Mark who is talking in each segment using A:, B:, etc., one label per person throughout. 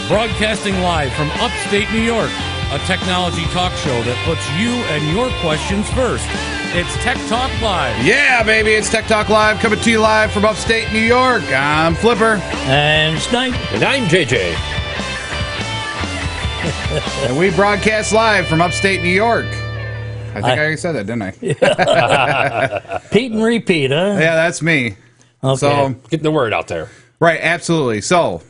A: Broadcasting live from upstate New York, a technology talk show that puts you and your questions first. It's Tech Talk Live.
B: Yeah, baby, it's Tech Talk Live, coming to you live from upstate New York. I'm Flipper.
C: And Snipe.
D: And I'm JJ.
B: And we broadcast live from upstate New York. I think I already said that, didn't I?
C: Pete and repeat, huh?
B: Yeah, that's me.
C: Okay.
B: So,
D: Getting the word out there.
B: right, absolutely. So,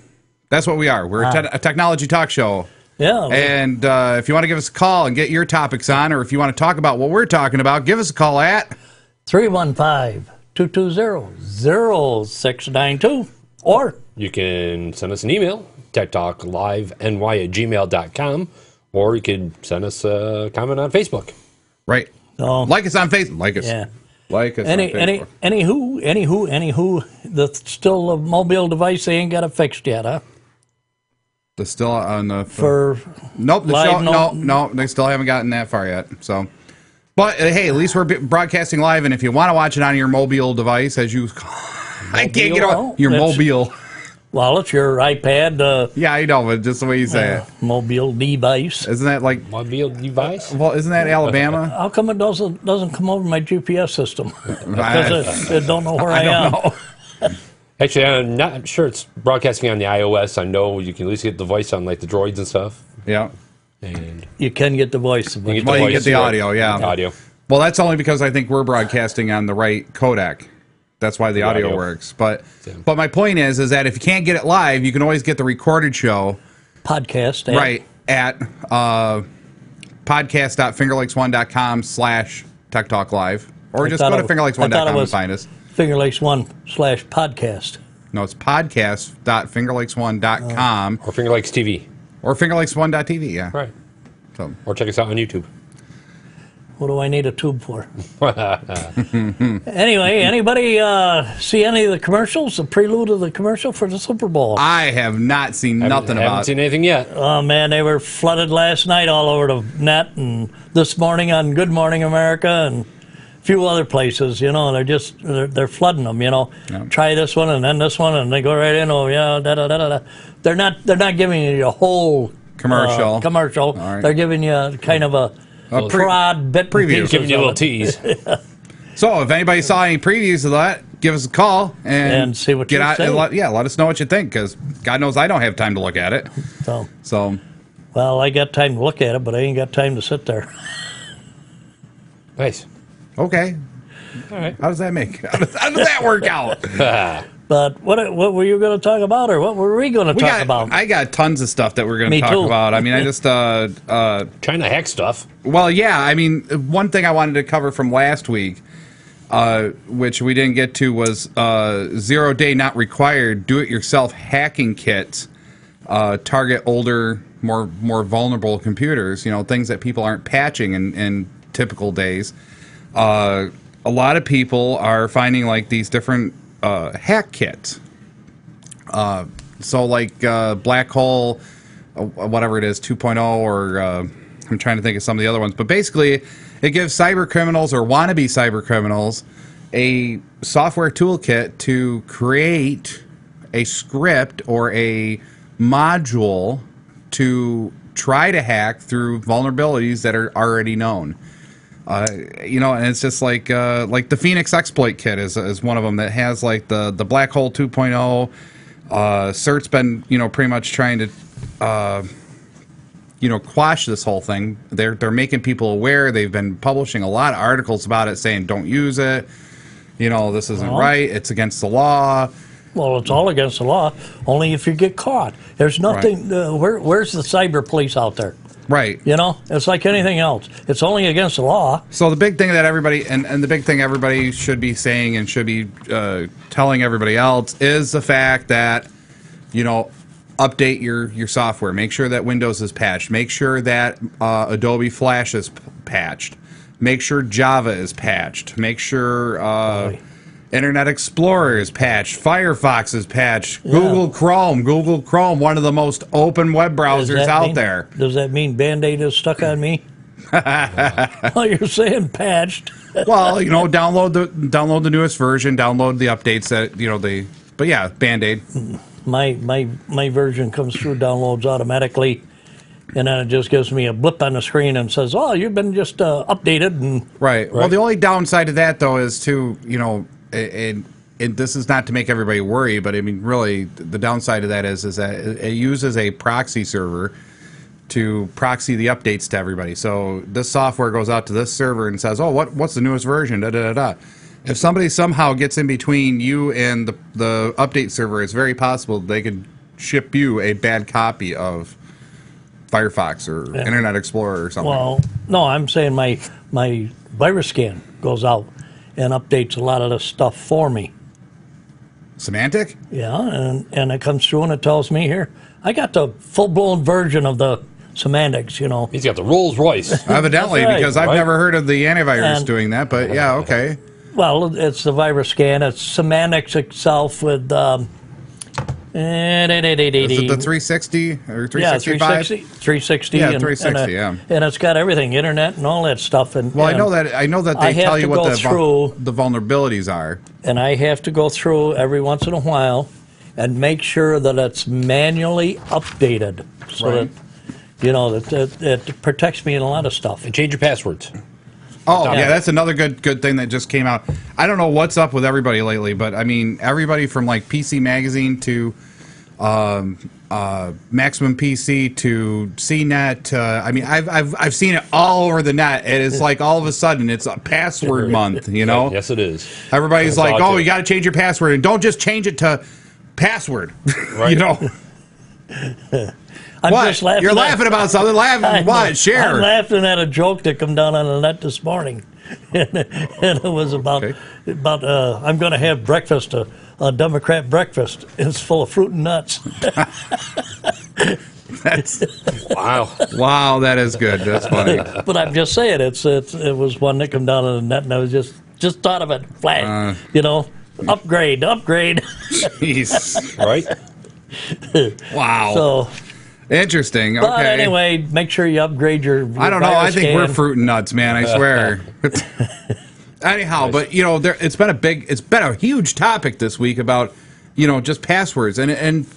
B: that's what we are. We're a technology talk show.
C: Yeah.
B: And if you want to give us a call and get your topics on, or if you want to talk about what we're talking about, give us a call at
C: 315-220-0692. Or
D: You can send us an email, techtalkliveny@gmail.com, or you could send us a comment on Facebook.
B: right. Like us on Facebook. Like us.
C: yeah.
B: Like us on Facebook.
C: Anywho, the still a mobile device, they ain't got it fixed yet, huh?
B: They're still on the...
C: For
B: Nope,
C: live,
B: no, they still haven't gotten that far yet. So, but hey, at least we're broadcasting live, and if you want to watch it on your mobile device, as you, I can't get on your mobile.
C: Well, it's your iPad.
B: Yeah, I know, but just the way you say it,
C: mobile device.
B: isn't that like?
D: Mobile device?
B: Well, isn't that Alabama?
C: How come it doesn't come over my GPS system? Because it don't know where I am.
B: Know.
D: Actually, I'm not sure it's broadcasting on the iOS. I know you can at least get the voice on like the droids and stuff.
B: Yeah.
D: And
C: You can get the voice.
D: you get
B: Well, you
D: voice
B: get the
D: through it.
B: audio, yeah.
D: Audio.
B: Well, that's only because I think we're broadcasting on the right codec. That's why the audio works. But my point is that if you can't get it live, you can always get the recorded show.
C: Podcast.
B: Right, at podcast.fingerlakes1.com/Tech Talk Live. Or just go to fingerlakes1.com and find us.
C: Finger Lakes 1/podcast.
B: No, it's podcast.fingerlakes1.com.
D: Or Finger Lakes TV.
B: Or fingerlakes1.tv, yeah.
D: Right.
B: So,
D: Or check us out on YouTube.
C: What do I need a tube for? Anyway, anybody see any of the commercials, the prelude of the commercial for the Super Bowl?
B: I have not seen nothing
D: haven't
B: about
D: seen anything yet.
C: Oh, man, they were flooded last night all over the net and this morning on Good Morning America and a few other places, you know, they're flooding them, you know.
B: Yeah.
C: Try this one and then this one and they go right in, oh, yeah, da-da-da-da-da. They're not giving you a whole
B: commercial.
C: All right. They're giving you kind of a prod bit
B: preview.
D: Giving you a little tease.
B: So, if anybody saw any previews of that, give us a call and
C: see what
B: get
C: you
B: out.
C: say.
B: Let us know what you think, because God knows I don't have time to look at it. So,
C: well, I got time to look at it, but I ain't got time to sit there.
D: Nice.
B: okay.
D: All right.
B: How does that how does that work out?
C: But what were you going to talk about, or what were we going to talk about?
B: I got tons of stuff that we're going to
C: Me
B: talk
C: too.
B: about. I mean, I just
D: Trying to hack stuff.
B: well, yeah. I mean, one thing I wanted to cover from last week, which we didn't get to, was 0 day not required do-it-yourself hacking kits target older, more vulnerable computers. You know, things that people aren't patching in typical days. A lot of people are finding like these different hack kits. So like Black Hole, whatever it is, 2.0, or I'm trying to think of some of the other ones. But basically, it gives cyber criminals or wannabe cyber criminals a software toolkit to create a script or a module to try to hack through vulnerabilities that are already known. You know, and it's just like the Phoenix Exploit Kit is one of them that has like the Black Hole 2.0. CERT's been, you know, pretty much trying to quash this whole thing. They're making people aware. They've been publishing a lot of articles about it, saying don't use it. You know, this isn't right. It's against the law.
C: Well, it's all against the law, only if you get caught. There's nothing. Where's the cyber police out there?
B: Right.
C: You know, it's like anything else. It's only against the law.
B: So the big thing that everybody and the big thing everybody should be saying and should be telling everybody else is the fact that, you know, update your software. Make sure that Windows is patched. Make sure that Adobe Flash is patched. Make sure Java is patched. Make sure Internet Explorer is patched. Firefox is patched. Yeah. Google Chrome, one of the most open web browsers out there.
C: Does that mean Band-Aid is stuck on me? Well, you're saying patched.
B: Well, you know, download the newest version. Download the updates that, you know, but yeah, Band-Aid.
C: my version comes through, downloads automatically, and then it just gives me a blip on the screen and says, "Oh, you've been just updated." And
B: Right. Well, the only downside to that, though, is to, and this is not to make everybody worry, but I mean, really, the downside of that is that it uses a proxy server to proxy the updates to everybody. So this software goes out to this server and says, "Oh, what's the newest version?" Da da da da. If somebody somehow gets in between you and the update server, it's very possible they could ship you a bad copy of Firefox or Internet Explorer or something.
C: well, no, I'm saying my virus scan goes out and updates a lot of the stuff for me.
B: Semantic?
C: Yeah, and it comes through and it tells me here, I got the full-blown version of the semantics,
D: He's got the Rolls Royce.
B: Evidently,
C: That's right.
B: because I've never heard of the antivirus
C: And-
B: doing that, but yeah, okay.
C: Well, it's the virus scan. It's semantics itself with...
B: Is it the 360 or 365?
C: Yeah, 360.
B: Yeah,
C: and,
B: 360, yeah.
C: And it's got everything, internet and all that stuff. And
B: Well,
C: and
B: I know that
C: I
B: they
C: have
B: tell
C: to
B: you
C: go
B: what
C: through-
B: the vulnerabilities are.
C: And I have to go through every once in a while and make sure that it's manually updated so
B: Right.
C: that it protects me in a lot of stuff.
D: And change your passwords.
B: Oh, yeah,
C: Yeah.
B: that's another good thing that just came out. I don't know what's up with everybody lately, but I mean, everybody from like PC Magazine to Maximum PC to CNET. I mean, I've seen it all over the net. It is like all of a sudden it's a password month.
D: Yes, it is.
B: Everybody's
D: That's
B: like,
D: all
B: "Oh,
D: I
B: you
D: do.
B: got to change your password, and don't just change it to password."
D: Right.
C: I'm
B: What?
C: just laughing.
B: You're
C: at-
B: laughing about something.
C: I
B: Laughing
C: know.
B: what?
C: I'm
B: Share.
C: laughing at a joke that come down on the net this morning, and it was about
B: Okay.
C: I'm going to have breakfast, a Democrat breakfast. It's full of fruit and nuts.
B: That's,
D: Wow.
B: wow, that is good. That's funny.
C: But I'm just saying, it was one that come down on the net, and I was just thought of it. Flag, upgrade.
B: Jeez.
D: Right?
B: Wow.
C: So,
B: Interesting. Okay.
C: but anyway, make sure you upgrade your.
B: I don't know. I
C: virus
B: think we're
C: scan.
B: fruit and nuts, man. I swear. Anyhow, but it's been a huge topic this week about just passwords and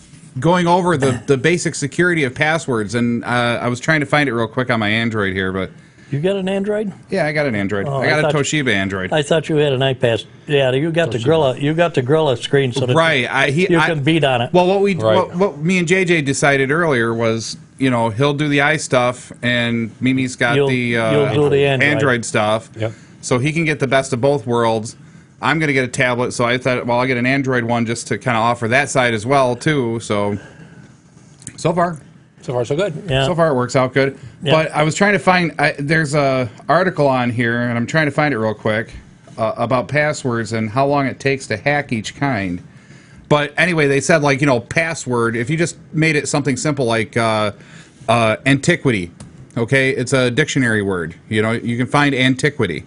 B: going over the basic security of passwords. And I was trying to find it real quick on my Android here, but
C: You got an Android?
B: yeah, I got an Android.
C: Oh,
B: I got
C: I
B: a
C: thought-
B: Toshiba Android.
C: I thought you had an iPad. Yeah, you got the Gorilla. You got the Gorilla screen, so that
B: Right.
C: you can beat on it.
B: Well,
D: Right.
B: what me and JJ decided earlier was, he'll do the i stuff, and Mimi's got
C: You'll do the Android.
B: stuff.
D: Yep.
B: So he can get the best of both worlds. I'm going to get a tablet, so I thought, well, I'll get an Android one just to kind of offer that side as well, too. So far,
D: So far, so good.
C: Yeah.
B: so far it works out good.
C: Yeah.
B: But I was trying to find, there's a article on here, and I'm trying to find it real quick, about passwords and how long it takes to hack each kind. But anyway, they said, password, if you just made it something simple like antiquity, okay? It's a dictionary word. You can find antiquity.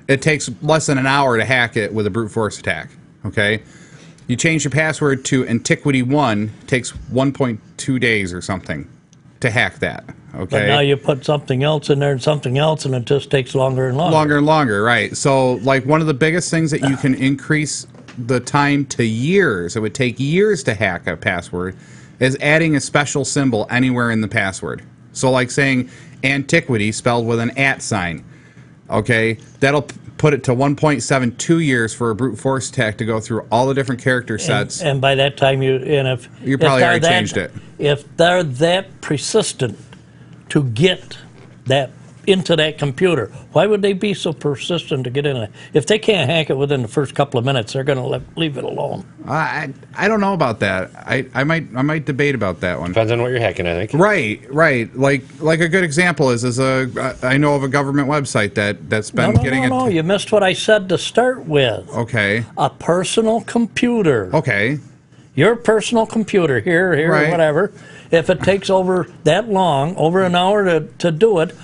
B: It takes less than an hour to hack it with a brute force attack, okay? You change your password to Antiquity 1, takes 1.2 days or something to hack that, okay?
C: But now you put something else in there and something else, and it just takes longer and longer.
B: Longer and longer, right? So, one of the biggest things that you can increase the time to years, it would take years to hack a password, is adding a special symbol anywhere in the password. So, like saying antiquity spelled with an @ sign, okay? That'll put it to 1.72 years for a brute force attack to go through all the different character sets.
C: And by that time,
B: You probably
C: they're
B: already changed it.
C: If they're that persistent to get that into that computer, why would they be so persistent to get in it? If they can't hack it within the first couple of minutes, they're going to leave it alone.
B: I don't know about that. I might debate about that one.
D: Depends on what you're hacking, I think.
B: Right. Like a good example is I know of a government website that's been getting it.
C: No, you missed what I said to start with.
B: Okay.
C: A personal computer.
B: Okay.
C: Your personal computer, here,
B: Right.
C: or whatever, if it takes over that long, over an hour to do it,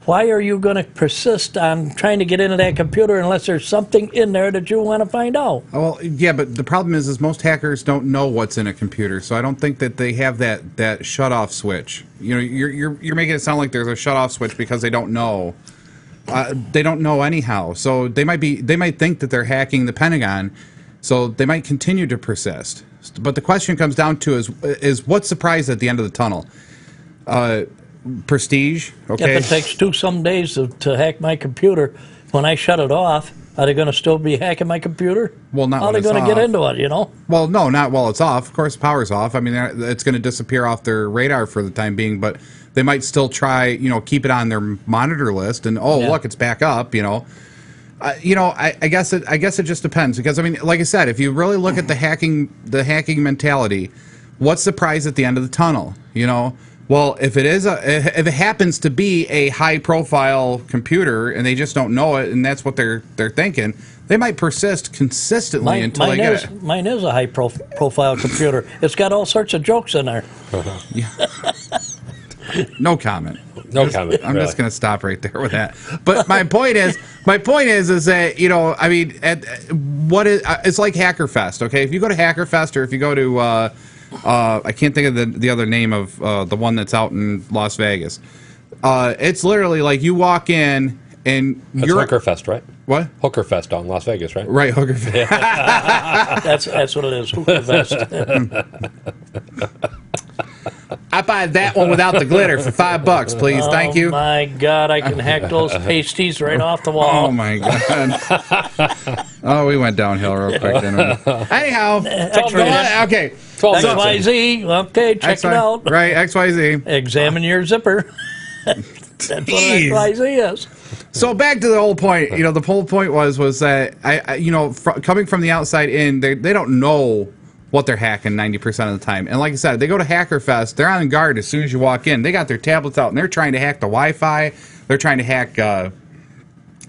C: why are you going to persist on trying to get into that computer unless there's something in there that you want to find out?
B: Well, yeah, but the problem is most hackers don't know what's in a computer, so I don't think that they have that shut off switch. You're making it sound like there's a shut off switch because they don't know. They don't know anyhow, so they might think that they're hacking the Pentagon. So they might continue to persist. But the question comes down to is what's the prize at the end of the tunnel? Prestige, okay?
C: If it takes some days to hack my computer, when I shut it off, are they going to still be hacking my computer?
B: Well, not
C: How are
B: when
C: they
B: it's
C: going to get
B: off.
C: into it, you know?
B: Well, no, not while it's off. Of course, the power's off. I mean, it's going to disappear off their radar for the time being, but they might still try, keep it on their monitor list and, look, it's back up, I guess it just depends because, I mean, like I said, if you really look at the hacking mentality, what's the prize at the end of the tunnel, Well, if it happens to be a high profile computer and they just don't know it and that's what they're thinking, they might persist consistently until they get it.
C: Mine is a high profile computer. It's got all sorts of jokes in there.
B: No comment.
D: No comment.
B: I'm just going to stop right there with that. But my point is that I mean, it's like Hackerfest. Okay, if you go to Hackerfest or if you go to I can't think of the other name of the one that's out in Las Vegas. It's literally like you walk in and you're
D: Hookerfest, right?
B: What?
D: Hookerfest out in Las Vegas, right?
B: Right, Hookerfest.
C: That's what it is. Hookerfest.
B: I buy that one without the glitter for $5, please. Thank you.
C: Oh my God, I can hack those pasties right off the wall.
B: Oh my God. Oh, we went downhill real quick, didn't we? Anyhow, okay.
C: XYZ. Okay, check it out.
B: Right, XYZ.
C: Examine your zipper. That's what XYZ is.
B: So back to the whole point. The whole point was that coming from the outside in, they don't know what they're hacking 90% of the time. And like I said, they go to Hackerfest, they're on guard as soon as you walk in. They got their tablets out and they're trying to hack the Wi-Fi. They're trying to hack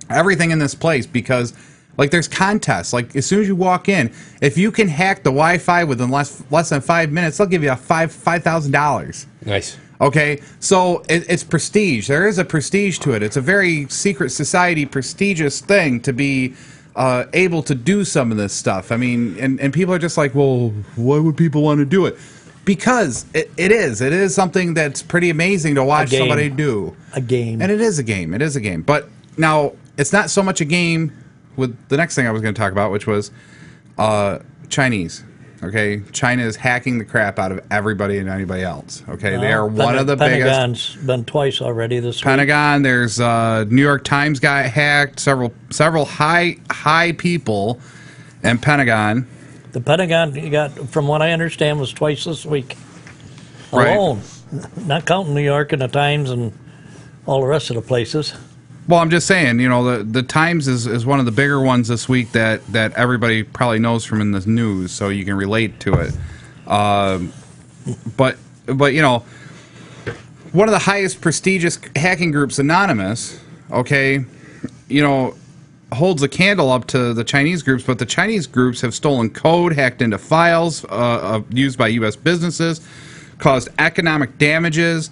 B: everything in this place because like there's contests. Like as soon as you walk in, if you can hack the Wi-Fi within less than 5 minutes, they'll give you $5,000.
D: Nice.
B: Okay, so it's prestige. There is a prestige to it. It's a very secret society, prestigious thing to be able to do some of this stuff. I mean, and people are just like, well, why would people want to do it? Because it is something that's pretty amazing to watch somebody do.
C: A game.
B: And it is a game. It is a game. But now, it's not so much a game with the next thing I was going to talk about, which was Chinese. Okay, China is hacking the crap out of everybody and anybody else. Okay, they are one of the biggest.
C: Pentagon's been twice already this week.
B: Pentagon. There's New York Times got hacked. Several high people, and Pentagon.
C: The Pentagon, you got, from what I understand, was twice this week alone. Right. Not counting New York and the Times and all the rest of the places.
B: Well, I'm just saying, the Times is one of the bigger ones this week that everybody probably knows from in the news, so you can relate to it. But one of the highest prestigious hacking groups, Anonymous, okay, holds a candle up to the Chinese groups, but the Chinese groups have stolen code, hacked into files used by U.S. businesses, caused economic damages.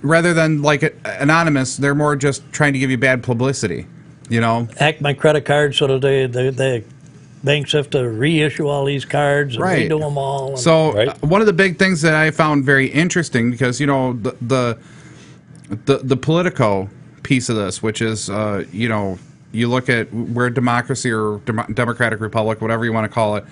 B: Rather than like Anonymous, they're more just trying to give you bad publicity,
C: Hack my credit card so that the banks have to reissue all these cards and redo them all.
B: So one of the big things that I found very interesting, because the Politico piece of this, which is you look at where democracy or democratic republic, whatever you want to call it,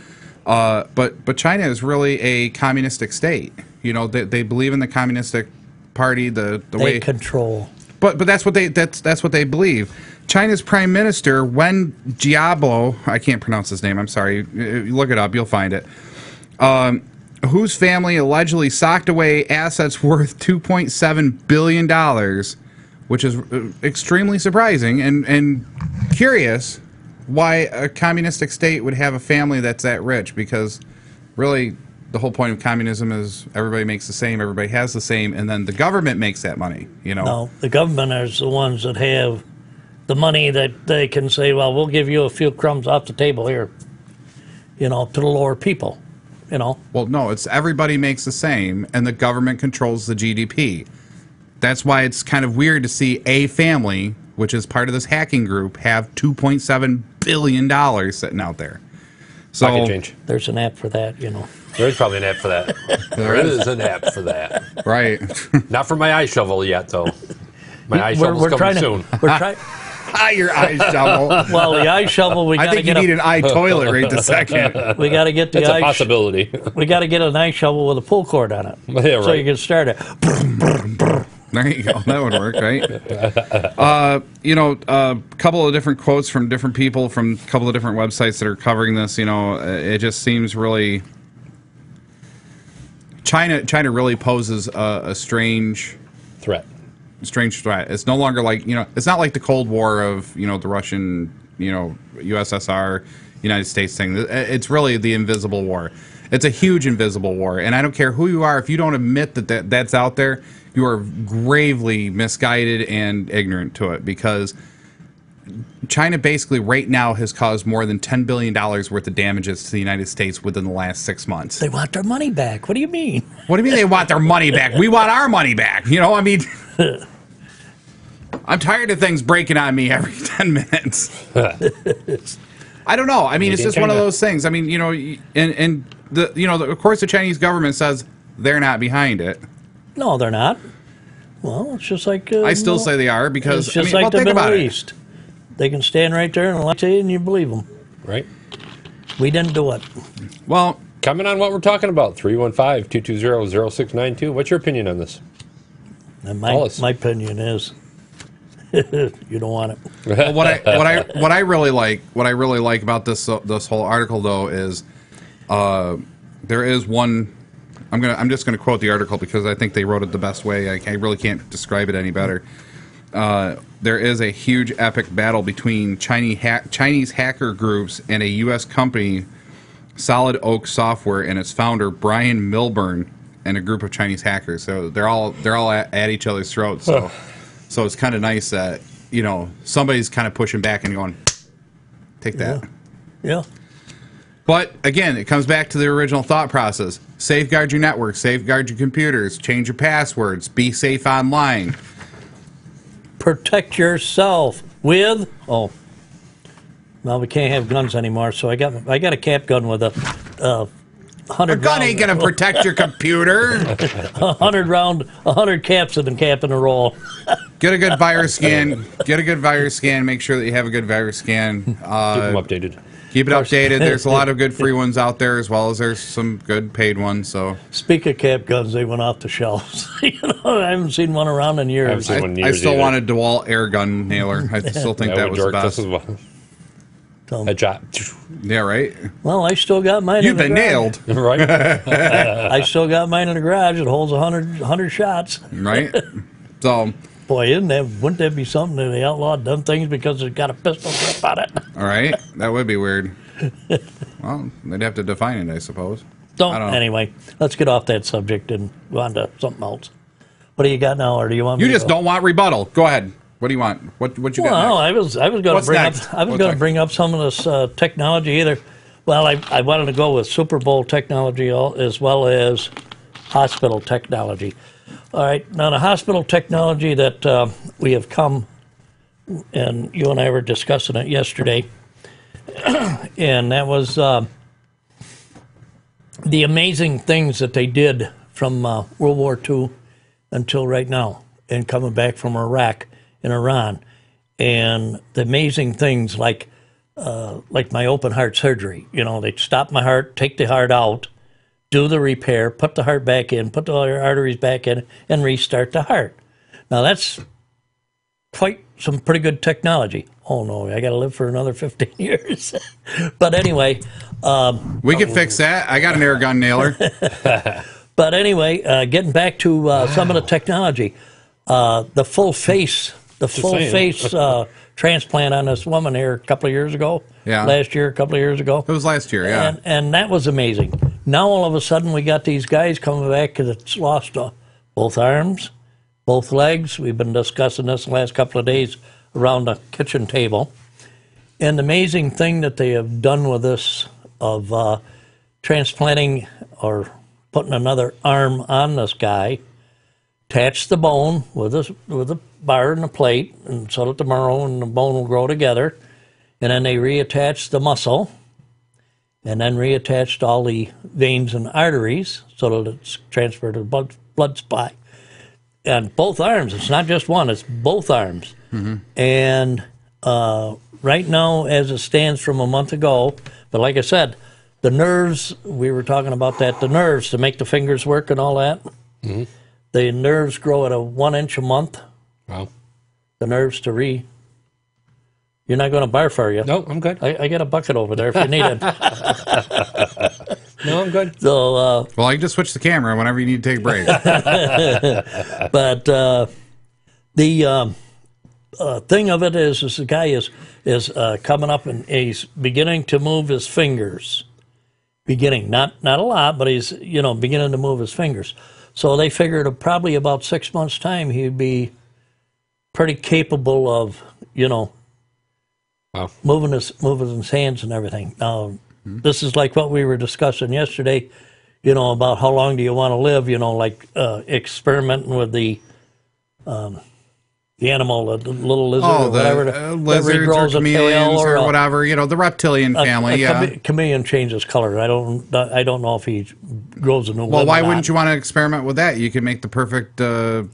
B: but China is really a communistic state. They believe in the communistic party, the way
C: they control.
B: But that's what they believe. China's Prime Minister Wen Jiabao, I can't pronounce his name. I'm sorry. Look it up. You'll find it. Whose family allegedly socked away assets worth $2.7 billion, which is extremely surprising and curious why a communistic state would have a family that's that rich, because really the whole point of communism is everybody makes the same, everybody has the same, and then the government makes that money,
C: No, the government is the ones that have the money that they can say, well, we'll give you a few crumbs off the table here, to the lower people,
B: Well, no, it's everybody makes the same, and the government controls the GDP. That's why it's kind of weird to see a family, which is part of this hacking group, have $2.7 billion sitting out there. So
D: Pocket change.
C: There's an app for that,
D: There's probably an app for that. There is an app for that.
B: Right.
D: Not for my ice shovel yet, though. My ice shovel's coming soon.
B: Your eye shovel.
C: Well, the eye shovel, we
B: I
C: got to
B: think you
C: get
B: need an eye toilet right this second.
C: we got to get the
D: That's a
C: eye.
D: possibility.
C: We got to get an eye shovel with a pull cord on it,
D: Yeah,
C: so
D: right.
C: you can start it.
B: There you go. That would work, right? A couple of different quotes from different people from a couple of different websites that are covering this. It just seems really China really poses a strange
D: Threat.
B: It's no longer like it's not like the Cold War of the Russian USSR United States thing. It's really the invisible war. It's a huge invisible war, and I don't care who you are. If you don't admit that's out there, you are gravely misguided and ignorant to it, because China basically right now has caused more than $10 billion worth of damages to the United States within the last 6 months.
C: They want their money back. What do you mean?
B: What do you mean they want their money back? We want our money back. I'm tired of things breaking on me every 10 minutes. I don't know. I mean, it's just one of those things. I mean, of course the Chinese government says they're not behind it.
C: No, they're not. Well, it's just like
B: I still say they are, because
C: it's just
B: well,
C: like the
B: think about
C: Middle
B: it.
C: East. They can stand right there and lie to you, and you believe them.
D: Right.
C: We didn't do it.
B: Well,
D: Comment on what we're talking about. 315-220-0692. What's your opinion on this?
C: And
D: Call us.
C: my opinion is, you don't want it.
B: Well, what I really like about this whole article though is there is one. I'm just gonna quote the article because I think they wrote it the best way. I really can't describe it any better. There is a huge epic battle between Chinese hacker groups and a U.S. company, Solid Oak Software, and its founder Brian Milburn, and a group of Chinese hackers. So they're all at each other's throats. So it's kind of nice that somebody's kind of pushing back and going, take that.
C: Yeah.
B: But again, it comes back to the original thought process. Safeguard your network, safeguard your computers, change your passwords, be safe online.
C: Protect yourself with well, we can't have guns anymore. So I got a cap gun with a 100.
B: A gun ain't gonna protect your computer.
C: 100 caps in the cap in a roll.
B: Get a good virus scan. Make sure that you have a good virus scan.
D: Keep them updated.
B: Keep it updated. There's a lot of good free ones out there, as well as there's some good paid ones. So
C: Speak of cap guns, they went off the shelves. I haven't seen one around in years.
B: I still want a dual air gun nailer. I still think that was the
D: work
B: best.
D: just as well.
C: So,
D: Headshot.
B: Yeah, right.
C: well, I still got mine.
B: You've
C: in the
B: been
C: garage.
B: nailed,
D: Right?
C: I still got mine in the garage. It holds 100 shots.
B: right? So,
C: Boy, wouldn't that be something that they outlawed dumb things because it's got a pistol grip on it?
B: all right, that would be weird. Well, they'd have to define it, I suppose. I don't know.
C: Anyway, let's get off that subject and go on to something else. What do you got now, or do you want me
B: You
C: to
B: just
C: go?
B: don't want rebuttal. Go ahead. What do you want? What you got
C: Well,
B: next?
C: I was going
B: What's
C: to bring
B: next?
C: up. I was
B: What's
C: going to
B: next?
C: bring up some of this technology either. Well, I wanted to go with Superbowl technology as well as hospital technology. All right, now the hospital technology that we have come, and you and I were discussing it yesterday, and that was the amazing things that they did from World War II until right now, and coming back from Iraq and Iran, and the amazing things like my open heart surgery. They stop my heart, take the heart out, do the repair, put the heart back in, put the arteries back in, and restart the heart. Now that's quite some pretty good technology. Oh no, I got to live for another 15 years. But anyway,
B: We can fix that. I got an air gun nailer.
C: But anyway, getting back to some of the technology, the full face transplant on this woman here a couple of years ago.
B: Yeah.
C: Last year, a couple of years ago.
B: It was last year, yeah.
C: And that was amazing. Now all of a sudden we got these guys coming back that's lost both arms, both legs. We've been discussing this the last couple of days around the kitchen table. And the amazing thing that they have done with this of transplanting or putting another arm on this guy, attach the bone with a bar and a plate, and so that the marrow and the bone will grow together, and then they reattach the muscle, and then reattached all the veins and arteries so that it's transferred to the blood supply. And both arms, it's not just one, it's both arms. Mm-hmm. And right now, as it stands from a month ago, but like I said, the nerves, we were talking about that, the nerves to make the fingers work and all that.
D: Mm-hmm.
C: The nerves grow at a 1 inch a month.
D: Wow.
C: The nerves to You're not going to barf, are you?
D: No, I'm good.
C: I got a bucket over there if you need it.
D: No, I'm good.
C: So,
B: Well, I can just switch the camera whenever you need to take a break.
C: but the thing of it is the guy is coming up and he's beginning to move his fingers. Beginning, not a lot, but he's beginning to move his fingers. So they figured probably about 6 months' time he'd be pretty capable of
D: Wow.
C: moving his hands and everything. Now, this is like what we were discussing yesterday, about how long do you want to live, like experimenting with the animal, the little lizard or whatever.
B: Lizards or chameleons or whatever, the reptilian family,
C: chameleon changes color. I don't know if he grows a new one.
B: Well, why wouldn't you want to experiment with that? You could make the perfect,
C: I'm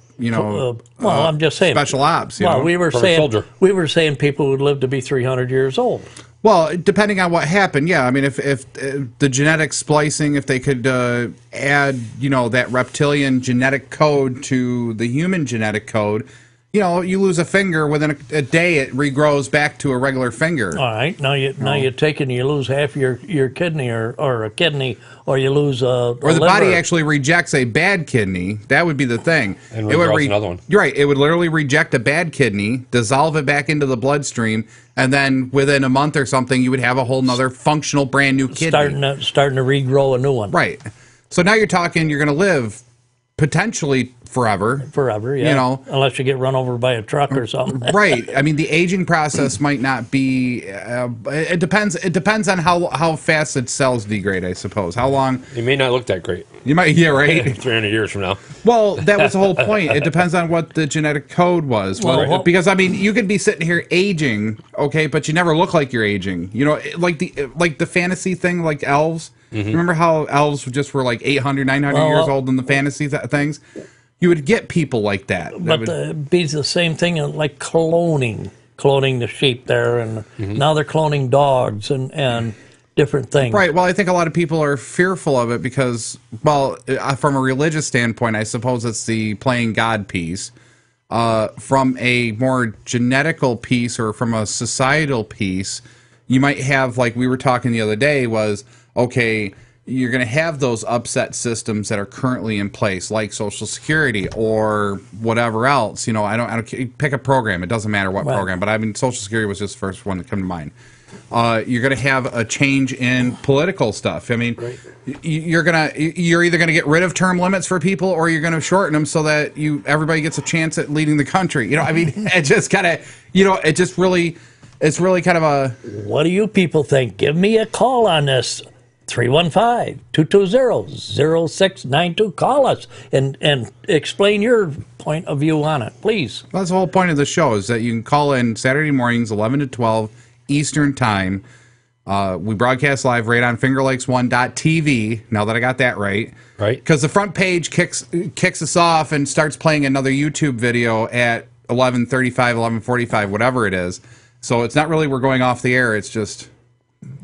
C: just saying
B: special ops.
C: We were saying people would live to be 300 years old.
B: Well, depending on what happened, yeah. I mean, if the genetic splicing, if they could add, that reptilian genetic code to the human genetic code, you lose a finger within a day, it regrows back to a regular finger.
C: All right, now you lose half your kidney or a kidney, or you lose or the liver.
B: Body actually rejects a bad kidney. That would be the thing.
D: And regrows another one.
B: You're right. It would literally reject a bad kidney, dissolve it back into the bloodstream, and then within a month or something, you would have a whole nother functional brand new kidney.
C: Starting to regrow a new one.
B: Right. So now you're talking you're going to live potentially forever.
C: Forever, yeah. Unless you get run over by a truck or something.
B: Right. I mean, the aging process might not be. It depends. It depends on how fast its cells degrade, I suppose. How long?
D: You may not look that great.
B: You might. Yeah. Right.
D: 300 years from now.
B: Well, that was the whole point. It depends on what the genetic code was. Because I mean, you could be sitting here aging, okay, but you never look like you're aging. Like the fantasy thing, like elves. Mm-hmm. Remember how elves just were like 800, 900 years old in the fantasy things? You would get people like that.
C: But it'd be the same thing like cloning the sheep there, and now they're cloning dogs and different things.
B: Right. Well, I think a lot of people are fearful of it because, well, from a religious standpoint, I suppose it's the playing God piece. From a more genetical piece or from a societal piece, you might have, like we were talking the other day, was, okay, you're going to have those upset systems that are currently in place, like Social Security or whatever else. I don't pick a program. It doesn't matter what program, but I mean, Social Security was just the first one that came to mind. You're going to have a change in political stuff. I mean, you're either going to get rid of term limits for people, or you're going to shorten them so that everybody gets a chance at leading the country. I mean, it just kind of, it's really kind of a.
C: What do you people think? Give me a call on this. 315-220-0692. Call us and explain your point of view on it, please.
B: Well, that's the whole point of the show, is that you can call in Saturday mornings, 11 to 12 Eastern Time. We broadcast live right on FingerLakes1.tv, now that I got that right.
D: Right.
B: Because the front page kicks us off and starts playing another YouTube video at 11:35, 11:45, whatever it is. So it's not really we're going off the air, it's just...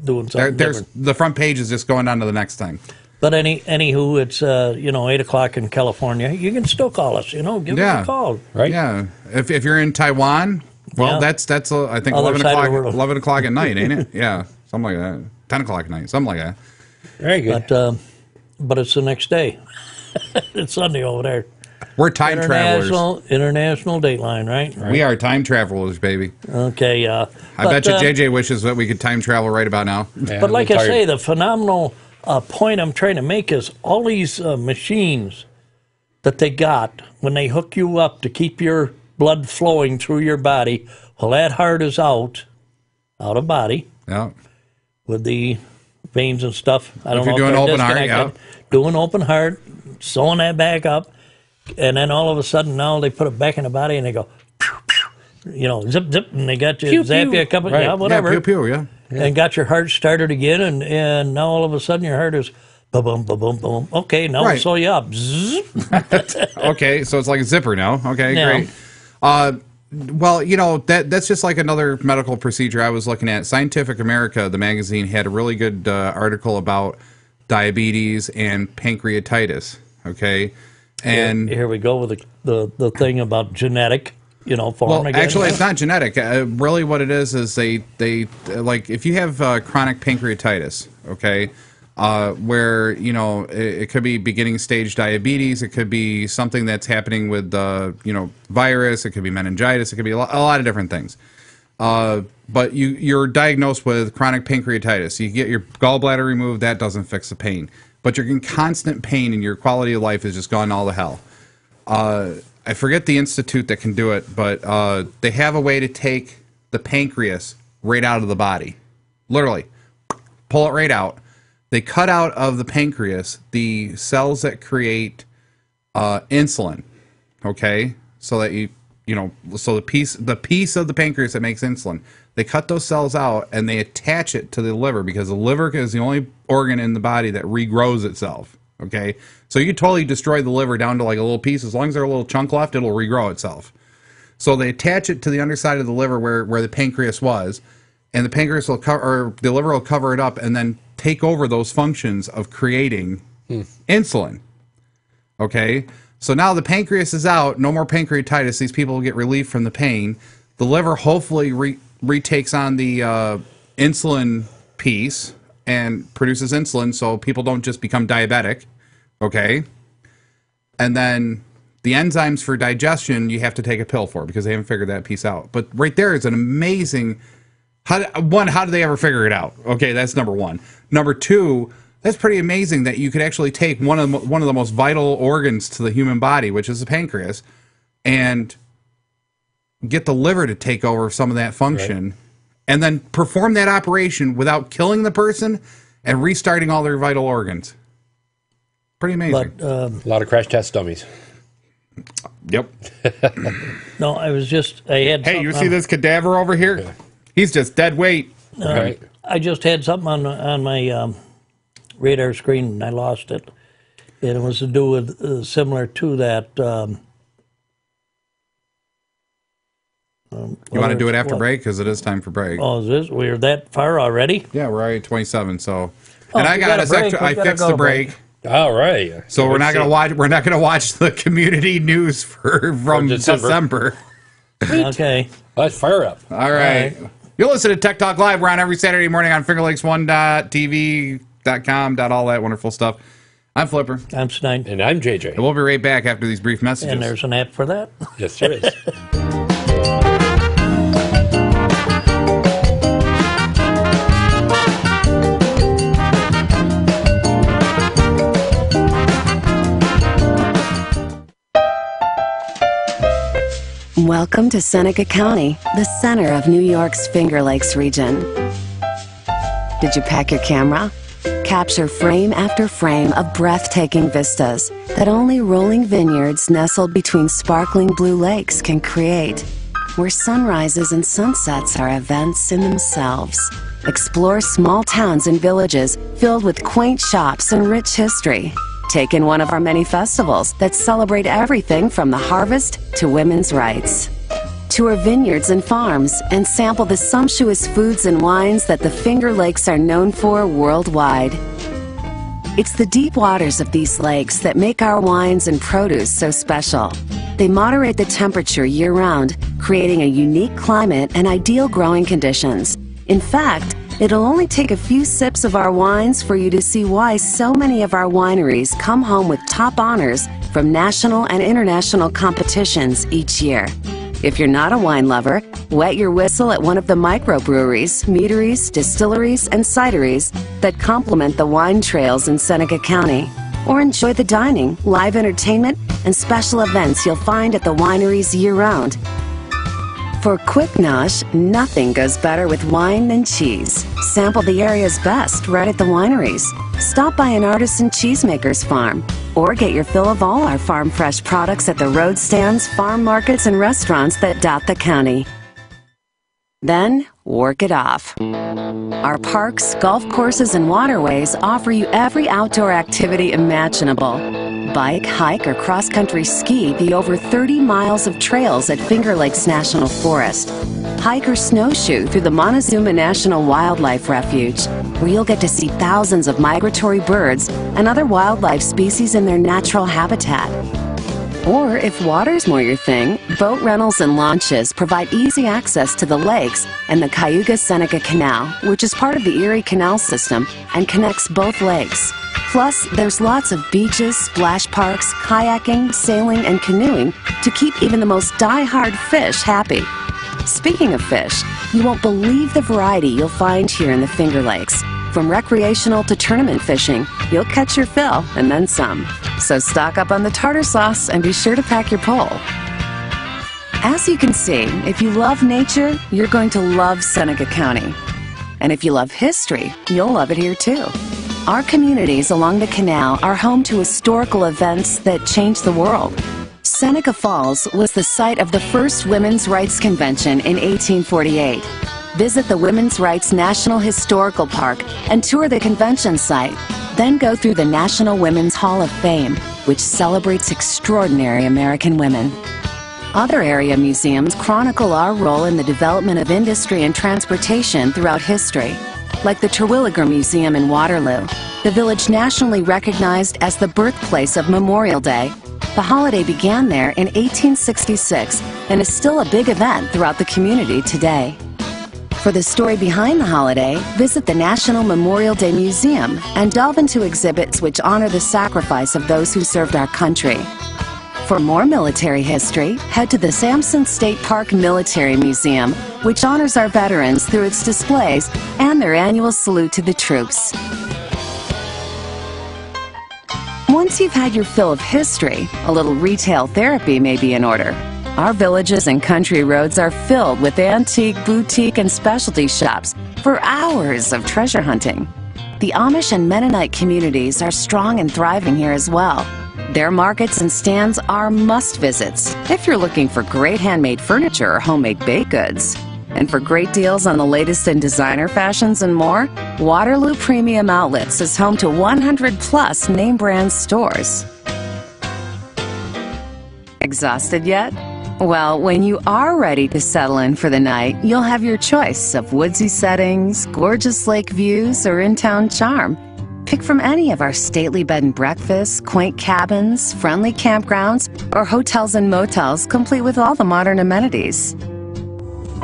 C: doing something different.
B: The front page is just going on to the next thing.
C: But anywho, it's 8 o'clock in California. You can still call us. Give us a call.
D: Right?
B: Yeah. If you're in Taiwan, well, that's I think 11 o'clock at night, ain't it? Yeah, something like that. 10 o'clock at night, something like that.
D: Very good.
C: But it's the next day. It's Sunday over there.
B: We're time travelers.
C: International Dateline, right?
B: We are time travelers, baby.
C: Okay.
B: I bet you JJ wishes that we could time travel right about now.
C: Yeah, but like I say, the phenomenal point I'm trying to make is all these machines that they got when they hook you up to keep your blood flowing through your body. Well, that heart is out of body.
B: Yeah.
C: With the veins and stuff. I don't know
B: if you're doing open heart, yeah.
C: Doing open heart, sewing that back up. And then all of a sudden now they put it back in the body and they go, pew, pew, zip, zip, and they got you,
D: pew,
C: zap
D: pew.
C: you a couple,
D: right.
C: yeah, whatever.
B: Yeah, pew, pew, yeah.
C: And got your heart started again, and now all of a sudden your heart is ba-boom, ba-boom, ba-boom. Okay, now we'll sew you up.
B: Okay, so it's like a zipper now. Okay,
C: yeah.
B: great. Well, you know, that's just like another medical procedure I was looking at. Scientific America, the magazine, had a really good article about diabetes and pancreatitis. Okay, and
C: here we go with the thing about genetic, form
B: well,
C: again.
B: actually, it's not genetic. Really, what it is they like if you have chronic pancreatitis, okay, where it could be beginning stage diabetes, it could be something that's happening with virus, it could be meningitis, it could be a lot of different things. But you're diagnosed with chronic pancreatitis. You get your gallbladder removed. That doesn't fix the pain, but you're in constant pain, and your quality of life has just gone all to hell. I forget the institute that can do it, but they have a way to take the pancreas right out of the body. Literally, pull it right out. They cut out of the pancreas the cells that create insulin. Okay, so that so the piece of the pancreas that makes insulin, they cut those cells out and they attach it to the liver, because the liver is the only organ in the body that regrows itself. Okay, so you can totally destroy the liver down to like a little piece. As long as there's a little chunk left, it'll regrow itself. So they attach it to the underside of the liver where the pancreas was, and the pancreas will cover, or the liver will cover it up, and then take over those functions of creating insulin. Okay, so now the pancreas is out, no more pancreatitis. These people will get relief from the pain. The liver hopefully retakes on the insulin piece and produces insulin, so people don't just become diabetic. Okay, and then the enzymes for digestion you have to take a pill for, because they haven't figured that piece out. But right there is an amazing. How do they ever figure it out? Okay, that's number one. Number two, that's pretty amazing that you could actually take one of the most vital organs to the human body, which is the pancreas, and get the liver to take over some of that function, right, and then perform that operation without killing the person and restarting all their vital organs. Pretty amazing.
C: But,
D: a lot of crash test dummies.
B: Yep.
C: No, I had.
B: Hey, you see this cadaver over here? Yeah. He's just dead weight.
D: Right.
C: I just had something on my radar screen and I lost it. And it was to do with similar to that.
B: You want to do it after break? Because it is time for break.
C: Oh, is this? We're that far already?
B: Yeah, we're already 27. So, and I got us extra. I fixed the break.
D: All right.
B: So we're not gonna watch. We're not gonna watch the community news from December.
C: Okay.
D: Let's fire up.
B: All right. You'll listen to Tech Talk Live. We're on every Saturday morning on fingerlakes1.tv.com. All that wonderful stuff. I'm Flipper.
C: I'm Stein.
D: And I'm JJ.
B: And we'll be right back after these brief messages.
C: And there's an app for that?
D: Yes, there is.
E: Welcome to Seneca County, the center of New York's Finger Lakes region. Did you pack your camera? Capture frame after frame of breathtaking vistas that only rolling vineyards nestled between sparkling blue lakes can create, where sunrises and sunsets are events in themselves. Explore small towns and villages filled with quaint shops and rich history. Take in one of our many festivals that celebrate everything from the harvest to women's rights. Tour vineyards and farms and sample the sumptuous foods and wines that the Finger Lakes are known for worldwide. It's the deep waters of these lakes that make our wines and produce so special. They moderate the temperature year-round, creating a unique climate and ideal growing conditions. In fact, it'll only take a few sips of our wines for you to see why so many of our wineries come home with top honors from national and international competitions each year. If you're not a wine lover, wet your whistle at one of the microbreweries, meaderies, distilleries, and cideries that complement the wine trails in Seneca County. Or enjoy the dining, live entertainment, and special events you'll find at the wineries year-round. For quick nosh, nothing goes better with wine than cheese. Sample the area's best right at the wineries. Stop by an artisan cheesemaker's farm. Or get your fill of all our farm fresh products at the road stands, farm markets, and restaurants that dot the county. Then, work it off. Our parks, golf courses, and waterways offer you every outdoor activity imaginable. bike, hike, or cross-country ski the over 30 miles of trails at Finger Lakes National Forest. Hike or snowshoe through the Montezuma National Wildlife Refuge, where you'll get to see thousands of migratory birds and other wildlife species in their natural habitat. Or if water's more your thing, boat rentals and launches provide easy access to the lakes and the Cayuga-Seneca Canal, which is part of the Erie Canal system and connects both lakes. Plus, there's lots of beaches, splash parks, kayaking, sailing, and canoeing to keep even the most die-hard fish happy. Speaking of fish, you won't believe the variety you'll find here in the Finger Lakes. From recreational to tournament fishing, you'll catch your fill and then some. So stock up on the tartar sauce and be sure to pack your pole. As you can see, if you love nature, you're going to love Seneca County. And if you love history, you'll love it here too. Our communities along the canal are home to historical events that changed the world. Seneca Falls was the site of the first Women's Rights Convention in 1848. Visit the Women's Rights National Historical Park and tour the convention site. Then go through the National Women's Hall of Fame, which celebrates extraordinary American women. Other area museums chronicle our role in the development of industry and transportation throughout history, like the Terwilliger Museum in Waterloo, the village nationally recognized as the birthplace of Memorial Day. The holiday began there in 1866 and is still a big event throughout the community today. For the story behind the holiday, visit the National Memorial Day Museum and delve into exhibits which honor the sacrifice of those who served our country. For more military history, head to the Sampson State Park Military Museum, which honors our veterans through its displays and their annual salute to the troops. Once you've had your fill of history, a little retail therapy may be in order. Our villages and country roads are filled with antique, boutique, and specialty shops for hours of treasure hunting. The Amish and Mennonite communities are strong and thriving here as well. Their markets and stands are must-visits if you're looking for great handmade furniture or homemade baked goods. And for great deals on the latest in designer fashions and more, Waterloo Premium Outlets is home to 100-plus name-brand stores. Exhausted yet? Well, when you are ready to settle in for the night, you'll have your choice of woodsy settings, gorgeous lake views, or in-town charm. Pick from any of our stately bed and breakfasts, quaint cabins, friendly campgrounds, or hotels and motels complete with all the modern amenities.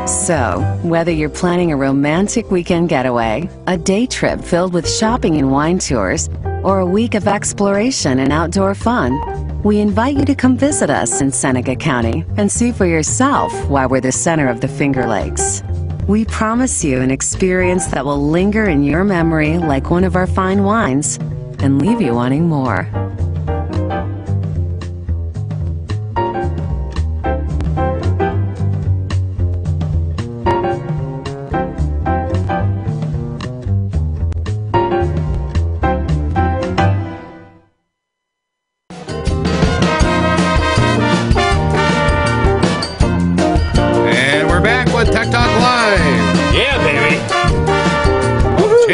E: So, whether you're planning a romantic weekend getaway, a day trip filled with shopping and wine tours, or a week of exploration and outdoor fun, we invite you to come visit us in Seneca County and see for yourself why we're the center of the Finger Lakes. We promise you an experience that will linger in your memory like one of our fine wines and leave you wanting more.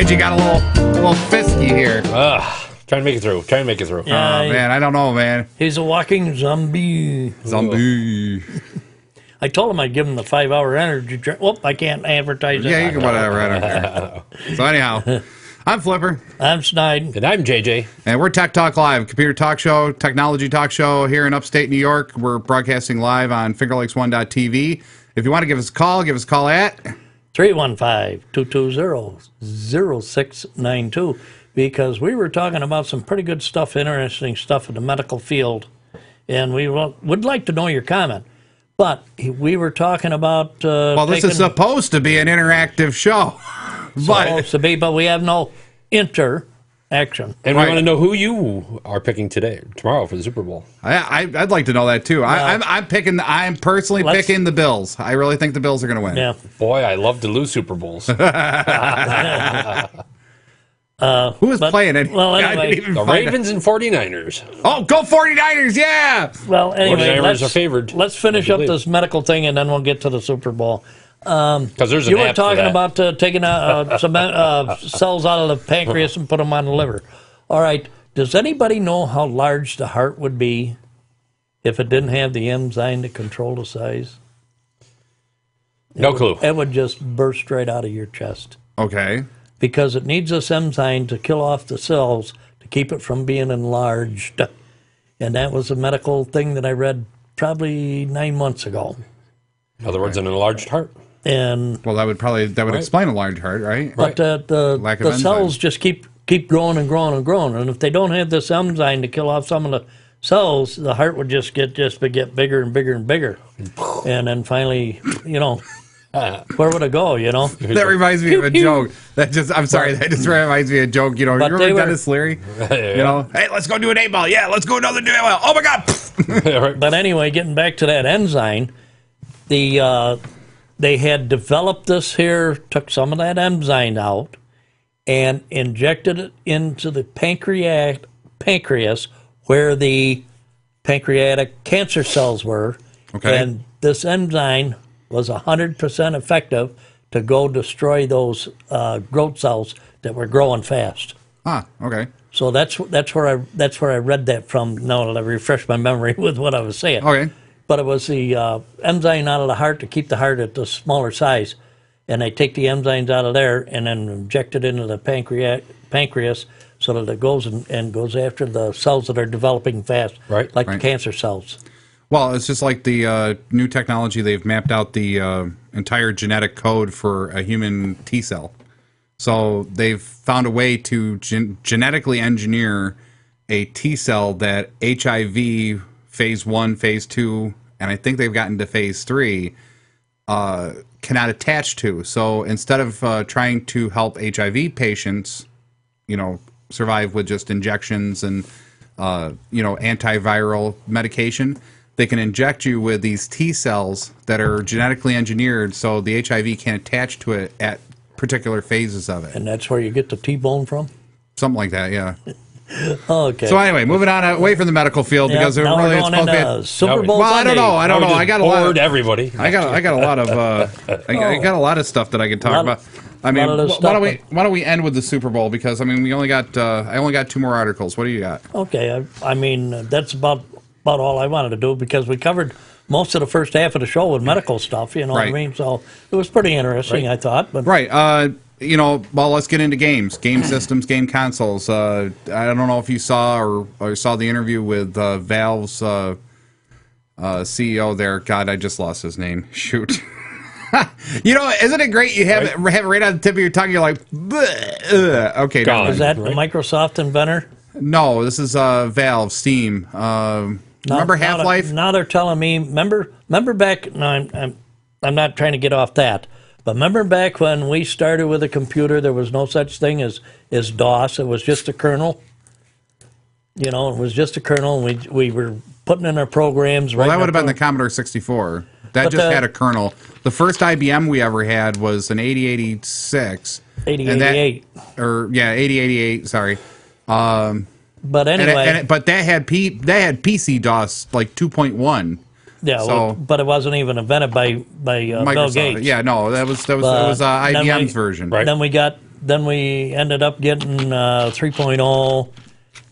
B: You got a little fisky here.
D: Trying to make it through.
C: Yeah,
B: oh, man, I don't know, man.
C: He's a walking zombie.
B: Zombie.
C: I told him I'd give him the 5-hour energy drink. Whoop, I can't advertise it.
B: Yeah, you can whatever. I don't care. So anyhow, I'm Flipper.
C: I'm Snide.
D: And I'm JJ.
B: And we're Tech Talk Live, computer talk show, technology talk show here in upstate New York. We're broadcasting live on FingerLakes1.tv. If you want to give us a call at
C: 315-220-0692, because we were talking about some pretty good stuff, interesting stuff in the medical field, and we would like to know your comment. But we were talking about...
B: well, this is supposed to be an interactive show.
C: Supposed to be, but we have no interaction.
D: And we want to know who you are picking tomorrow for the Super Bowl.
B: I'd like to know that too. I'm personally picking the Bills. I really think the Bills are going to win.
C: Yeah.
D: Boy, I love to lose Super Bowls.
B: Who is playing it?
C: Well, anyway,
D: the Ravens and 49ers.
B: Oh, go 49ers, yeah!
C: Well, anyway,
D: 49ers are favored.
C: Let's finish up this medical thing, and then we'll get to the Super Bowl.
D: Because there's
C: you were talking about taking some cells out of the pancreas and put them on the liver. All right, Does anybody know how large the heart would be if it didn't have the enzyme to control the size?
D: No clue.
C: It would just burst right out of your chest.
B: Okay.
C: Because it needs this enzyme to kill off the cells to keep it from being enlarged. And that was a medical thing that I read probably 9 months ago.
D: In other words, an enlarged heart.
C: And
B: Well, that would explain a large heart, right?
C: but the
B: Lack of
C: cells
B: enzyme.
C: just keep growing and growing and growing. And if they don't have this enzyme to kill off some of the cells, the heart would just get bigger and bigger and bigger. And then finally, where would it go,
B: That reminds me of a joke. That just reminds me of a joke. You
C: But
B: remember
C: they were-
B: Dennis Leary? Hey, let's go do an 8-ball. Yeah, let's go another day. Oh my God.
D: Right.
C: But anyway, getting back to that enzyme, they had developed this here, took some of that enzyme out, and injected it into the pancreas where the pancreatic cancer cells were.
B: Okay.
C: And this enzyme was 100% effective to go destroy those growth cells that were growing fast.
B: Okay.
C: So that's where I read that from. Now that I refresh my memory with what I was saying.
B: Okay.
C: But it was the enzyme out of the heart to keep the heart at the smaller size, and they take the enzymes out of there and then inject it into the pancreas so that it goes and goes after the cells that are developing fast,
D: Right.
C: like
B: Right.
C: the cancer cells.
B: Well, it's just like the new technology. They've mapped out the entire genetic code for a human T cell. So they've found a way to genetically engineer a T cell that HIV phase 1, phase 2, and I think they've gotten to phase 3, cannot attach to. So instead of trying to help HIV patients, survive with just injections and, antiviral medication, they can inject you with these T cells that are genetically engineered so the HIV can't attach to it at particular phases of it.
C: And that's where you get the T-bone from?
B: Something like that, yeah.
C: Okay.
B: So anyway, moving on away from the medical field
C: Yeah,
B: because they're
C: now
B: really
C: we're going into Super Bowl
B: Well, I don't know. I don't know. I got a lot.
D: Everybody.
B: I got a lot of. I got a lot of stuff that I can talk about. I mean,
C: lot of this
B: why don't
C: stuff.
B: we end with the Super Bowl because I mean we only got I only got 2 more articles. What do you got?
C: Okay. I mean, that's about all I wanted to do because we covered most of the first half of the show with medical stuff, you know what I
B: Right.
C: mean? So it was pretty interesting, I thought. But
B: Right. Well, let's get into games, game systems, game consoles. I don't know if you saw or saw the interview with Valve's CEO there. God, I just lost his name. Shoot. Isn't it great? You have it right on the tip of your tongue. You're like, okay. never
D: Gone.
B: mind.
C: is that the Microsoft inventor?
B: No, this is Valve, Steam. Remember Half-Life?
C: Now they're telling me. Remember back. No, I'm not trying to get off that. But remember back when we started with a computer, there was no such thing as DOS. It was just a kernel. It was just a kernel, and we were putting in our programs.
B: Well, that would have been the Commodore 64. That
C: But
B: just
C: the-
B: had a kernel. The first IBM we ever had was an 8086.
C: 8088.
B: 8088, sorry.
C: But anyway,
B: But that had PC DOS like 2.1.
C: yeah. But it wasn't even invented by Bill
B: Microsoft.
C: Gates.
B: Yeah, no, that was
C: then
B: IBM's
C: we-
B: version.
D: Right.
C: Then we ended up getting 3.0,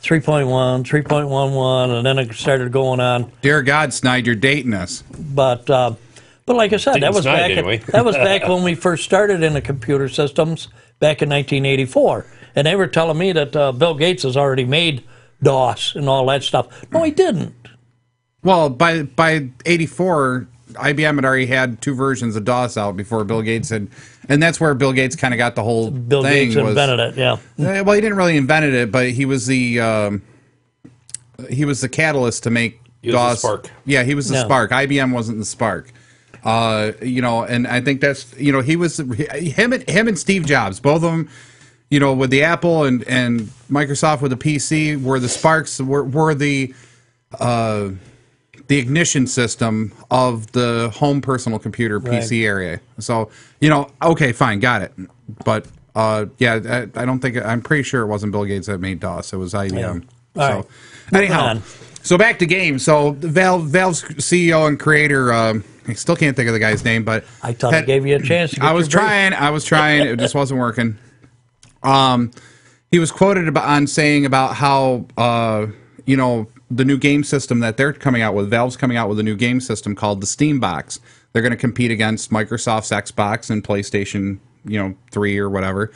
C: 3.1, 3.11, and then it started going on.
B: Dear God, Snide, you're dating us.
C: But like I said,
D: Didn't
C: that was
D: snide,
C: back.
D: did we?
C: That was back when we first started in the computer systems back in 1984, and they were telling me that Bill Gates has already made DOS and all that stuff. No, he didn't.
B: Well, by 84, IBM had already had 2 versions of DOS out before Bill Gates had, and that's where Bill Gates kind of got the whole
C: Bill
B: thing.
C: Gates invented it. Yeah.
B: Well, he didn't really invent it, but he was the catalyst to make
D: He was the
B: DOS.
D: spark.
B: Yeah, he was the
C: Yeah.
B: spark. IBM wasn't the spark. And I think that's he was him and Steve Jobs, both of them. With the Apple and Microsoft with the PC, were the sparks were the ignition system of the home personal computer PC area. So okay, fine, got it. But I don't think I'm pretty sure it wasn't Bill Gates that made DOS. It was IBM.
C: Yeah. All
B: So
C: right. Moving
B: anyhow,
C: on.
B: so back to games. So Valve's CEO and creator, I still can't think of the guy's name, but
C: I thought I gave you a chance. To get
B: I was
C: your break.
B: trying. It just wasn't working. he was quoted on saying about how you know, the new game system that they're coming out with, Valve's coming out with a new game system called the Steam Box. They're going to compete against Microsoft's Xbox and PlayStation, you know, 3 or whatever.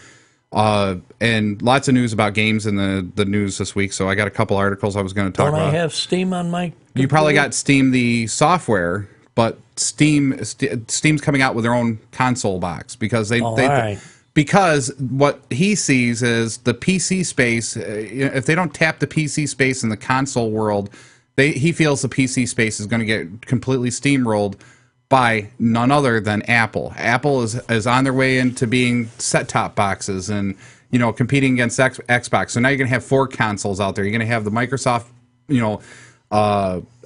B: And lots of news about games in the news this week. So I got a couple articles I was going to talk about.
C: Don't I have Steam on my computer?
B: You probably got Steam, the software, but Steam's coming out with their own console box because because what he sees is the PC space. If they don't tap the PC space in the console world, he feels the PC space is going to get completely steamrolled by none other than Apple. Apple is on their way into being set-top boxes and, you know, competing against Xbox. So now you're going to have 4 consoles out there. You're going to have the Microsoft, you know,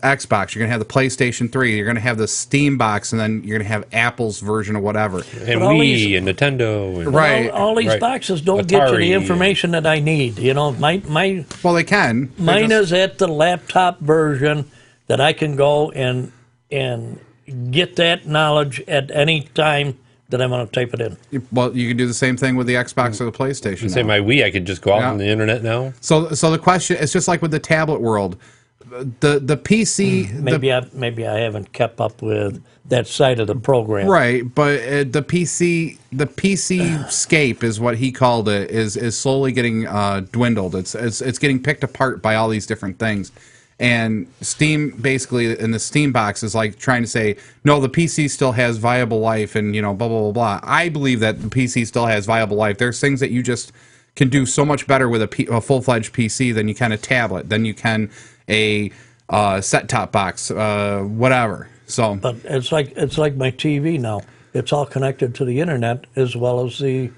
B: Xbox. You're going to have the PlayStation 3. You're going to have the Steam box, and then you're going to have Apple's version of whatever.
D: And Wii and Nintendo. And
B: right.
C: All these boxes don't get you the information that I need. You know,
B: well, they can.
C: Mine is at the laptop version that I can go and get that knowledge at any time that I'm going to type it in.
B: Well, you can do the same thing with the Xbox or the PlayStation.
D: You say my Wii, I could just go out on the internet now.
B: So the question, it's just like with the tablet world. The PC.
C: Maybe I haven't kept up with that side of the program.
B: Right, but the PC scape is what he called it, is slowly getting dwindled. It's getting picked apart by all these different things. And Steam, basically, in the Steam box is like trying to say, no, the PC still has viable life and, you know, blah, blah, blah, blah. I believe that the PC still has viable life. There's things that you just can do so much better with a full-fledged PC than you can a tablet, than you can a set-top box, whatever. So,
C: but it's like my TV now. It's all connected to the internet as well as the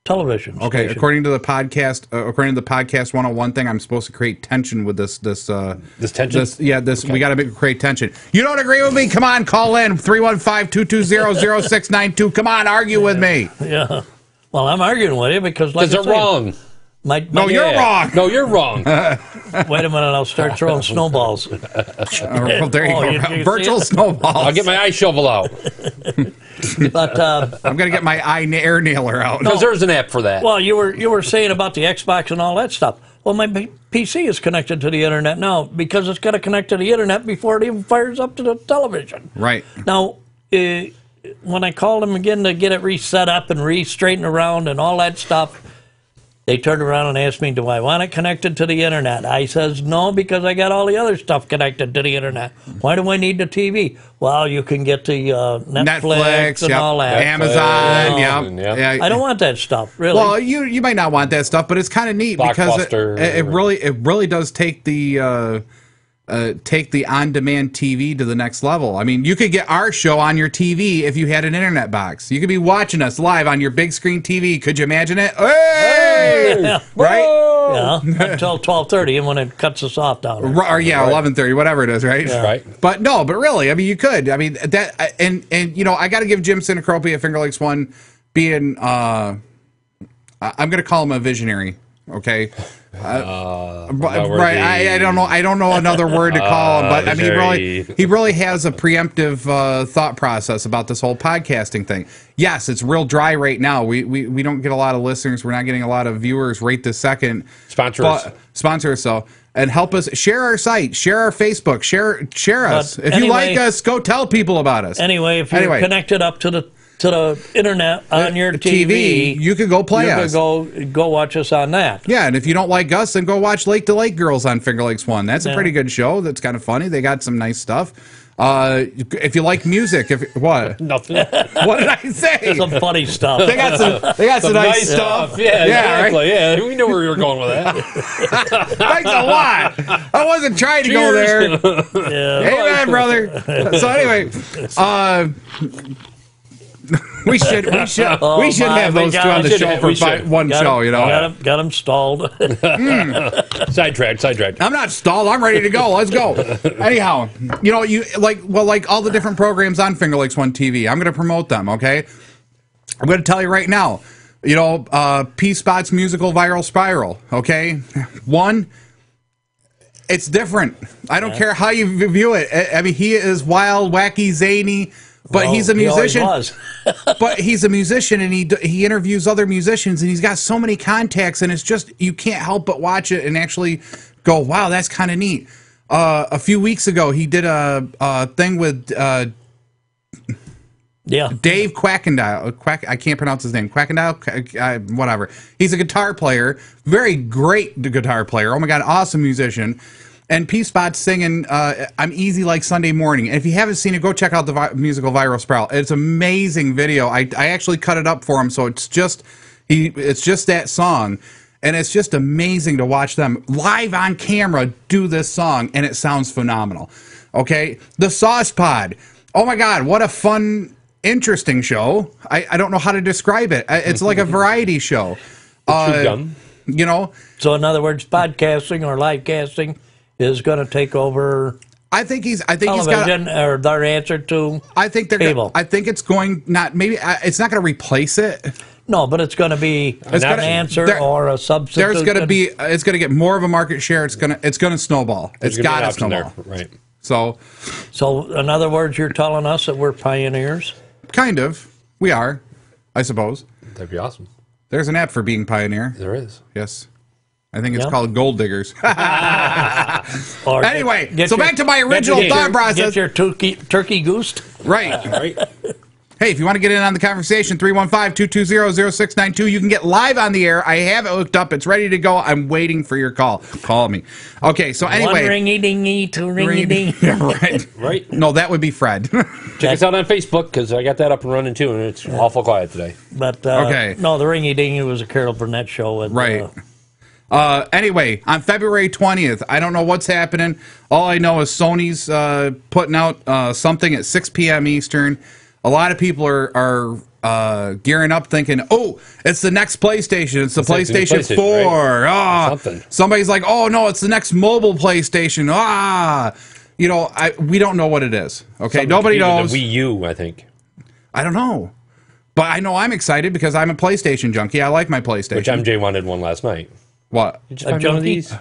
C: television
B: okay,
C: station.
B: according to the podcast 101 thing, I'm supposed to create tension with this
D: tension.
B: We got to create tension. You don't agree with me? Come on, call in 315-220-0692. Come on, argue with me.
C: Yeah. Well, I'm arguing with you because
D: they're wrong.
B: No, you're wrong.
D: No, you're wrong.
C: Wait a minute, I'll start throwing snowballs.
B: Well, there you go. Virtual snowballs.
D: I'll get my eye shovel out.
C: But
B: I'm going to get my air nailer out.
D: Because there's an app for that.
C: Well, you were saying about the Xbox and all that stuff. Well, my PC is connected to the internet now because it's got to connect to the internet before it even fires up to the television.
B: Right.
C: Now, when I called them again to get it reset up and re-straightened around and all that stuff, they turned around and asked me, do I want it connected to the internet? I says, no, because I got all the other stuff connected to the internet. Why do I need the TV? Well, you can get the Netflix and all that.
B: Amazon,
C: yeah. I don't want that stuff, really.
B: Well, you might not want that stuff, but it's kind of neat because it really does take the on-demand TV to the next level. I mean, you could get our show on your TV if you had an internet box. You could be watching us live on your big screen TV. Could you imagine it? Hey!
C: Yeah.
B: Right?
C: Yeah, until 12:30, and when it cuts us off down there.
B: Or 11:30, whatever it is, right?
C: Yeah.
D: Right.
B: But really, I mean, you could. I mean, that, and you know, I got to give Jim Sinacropi at Finger Lakes One being, I'm going to call him a visionary. Okay. Right. I don't know another word to call him, but I mean, he really has a preemptive thought process about this whole podcasting thing. Yes, it's real dry right now. We don't get a lot of listeners. We're not getting a lot of viewers right this second. Sponsor us, so, and help us share our site, share our Facebook, share us. If you like us, go tell people about us.
C: Anyway, if you're connected up to the internet on your TV,
B: you could go play us.
C: You could go watch us on that.
B: Yeah, and if you don't like us, then go watch Lake to Lake Girls on Finger Lakes One. That's a pretty good show. That's kind of funny. They got some nice stuff. If you like music, what?
D: Nothing.
B: What did I say?
C: Some funny stuff.
B: They got some nice stuff.
D: Yeah, exactly.
B: Right?
D: Yeah, we know where you were going with that.
B: Thanks a lot. I wasn't trying to go there.
C: Yeah.
B: Amen, brother. So anyway, we should have those two on the show for one show, you know.
C: Got them stalled.
D: Sidetracked.
B: I'm not stalled. I'm ready to go. Let's go. Anyhow, you know, like all the different programs on Finger Lakes One TV. I'm going to promote them. Okay, I'm going to tell you right now. You know, P Spot's musical viral spiral. Okay, one. It's different. I don't care how you view it. I mean, he is wild, wacky, zany. But he's a
C: He always
B: musician.
C: was.
B: But he's a musician, and he interviews other musicians, and he's got so many contacts, and it's just you can't help but watch it and actually go, wow, that's kind of neat. A few weeks ago, he did a thing with
C: Yeah.
B: Dave Quackendile. I can't pronounce his name. Quackendile, whatever. He's a guitar player, very great guitar player. Oh my god, awesome musician. And P-Spot's singing "I'm Easy Like Sunday Morning." And if you haven't seen it, go check out the musical Viral Sprout. It's an amazing video. I actually cut it up for him, so it's just that song, and it's just amazing to watch them live on camera do this song, and it sounds phenomenal. Okay, the Sauce Pod. Oh my god, what a fun, interesting show. I don't know how to describe it. It's like a variety show. You know.
C: So in other words, podcasting or live casting is going to take over.
B: I think he's
C: television, or their answer to cable.
B: I think it's going it's not going to replace it.
C: No, but it's going to be an answer or a substitute.
B: There's going to be it's going to get more of a market share. It's going to snowball. It's got to snowball.
D: Right.
B: So
C: in other words, you're telling us that we're pioneers.
B: Kind of, we are, I suppose.
D: That'd be awesome.
B: There's an app for being pioneer.
D: There is.
B: Yes. I think it's called Gold Diggers. Anyway,
C: so
B: back to my original thought process.
C: Get your turkey goosed.
B: Right. Hey, if you want to get in on the conversation, 315-220-0692. You can get live on the air. I have it hooked up. It's ready to go. I'm waiting for your call. Call me. Okay, so anyway.
C: One ringy-dingy, two ringy-ding.
B: Yeah, right.
D: Right.
B: No, that would be Fred.
D: Check us out on Facebook, because I got that up and running too, and it's awful quiet today.
C: But
B: okay.
C: No, the ringy-dingy was a Carol Burnett show. With,
B: right. Anyway, on February 20th, I don't know what's happening. All I know is Sony's putting out something at 6 p.m. Eastern. A lot of people are gearing up thinking, oh, it's the next PlayStation. It's the PlayStation 4.
D: Right?
B: Somebody's like, oh, no, it's the next mobile PlayStation. You know, we don't know what it is. Okay, nobody knows.
D: The Wii U, I think.
B: I don't know. But I know I'm excited because I'm a PlayStation junkie. I like my PlayStation.
D: Which MJ wanted one last night.
B: What?
D: Did you find one of these?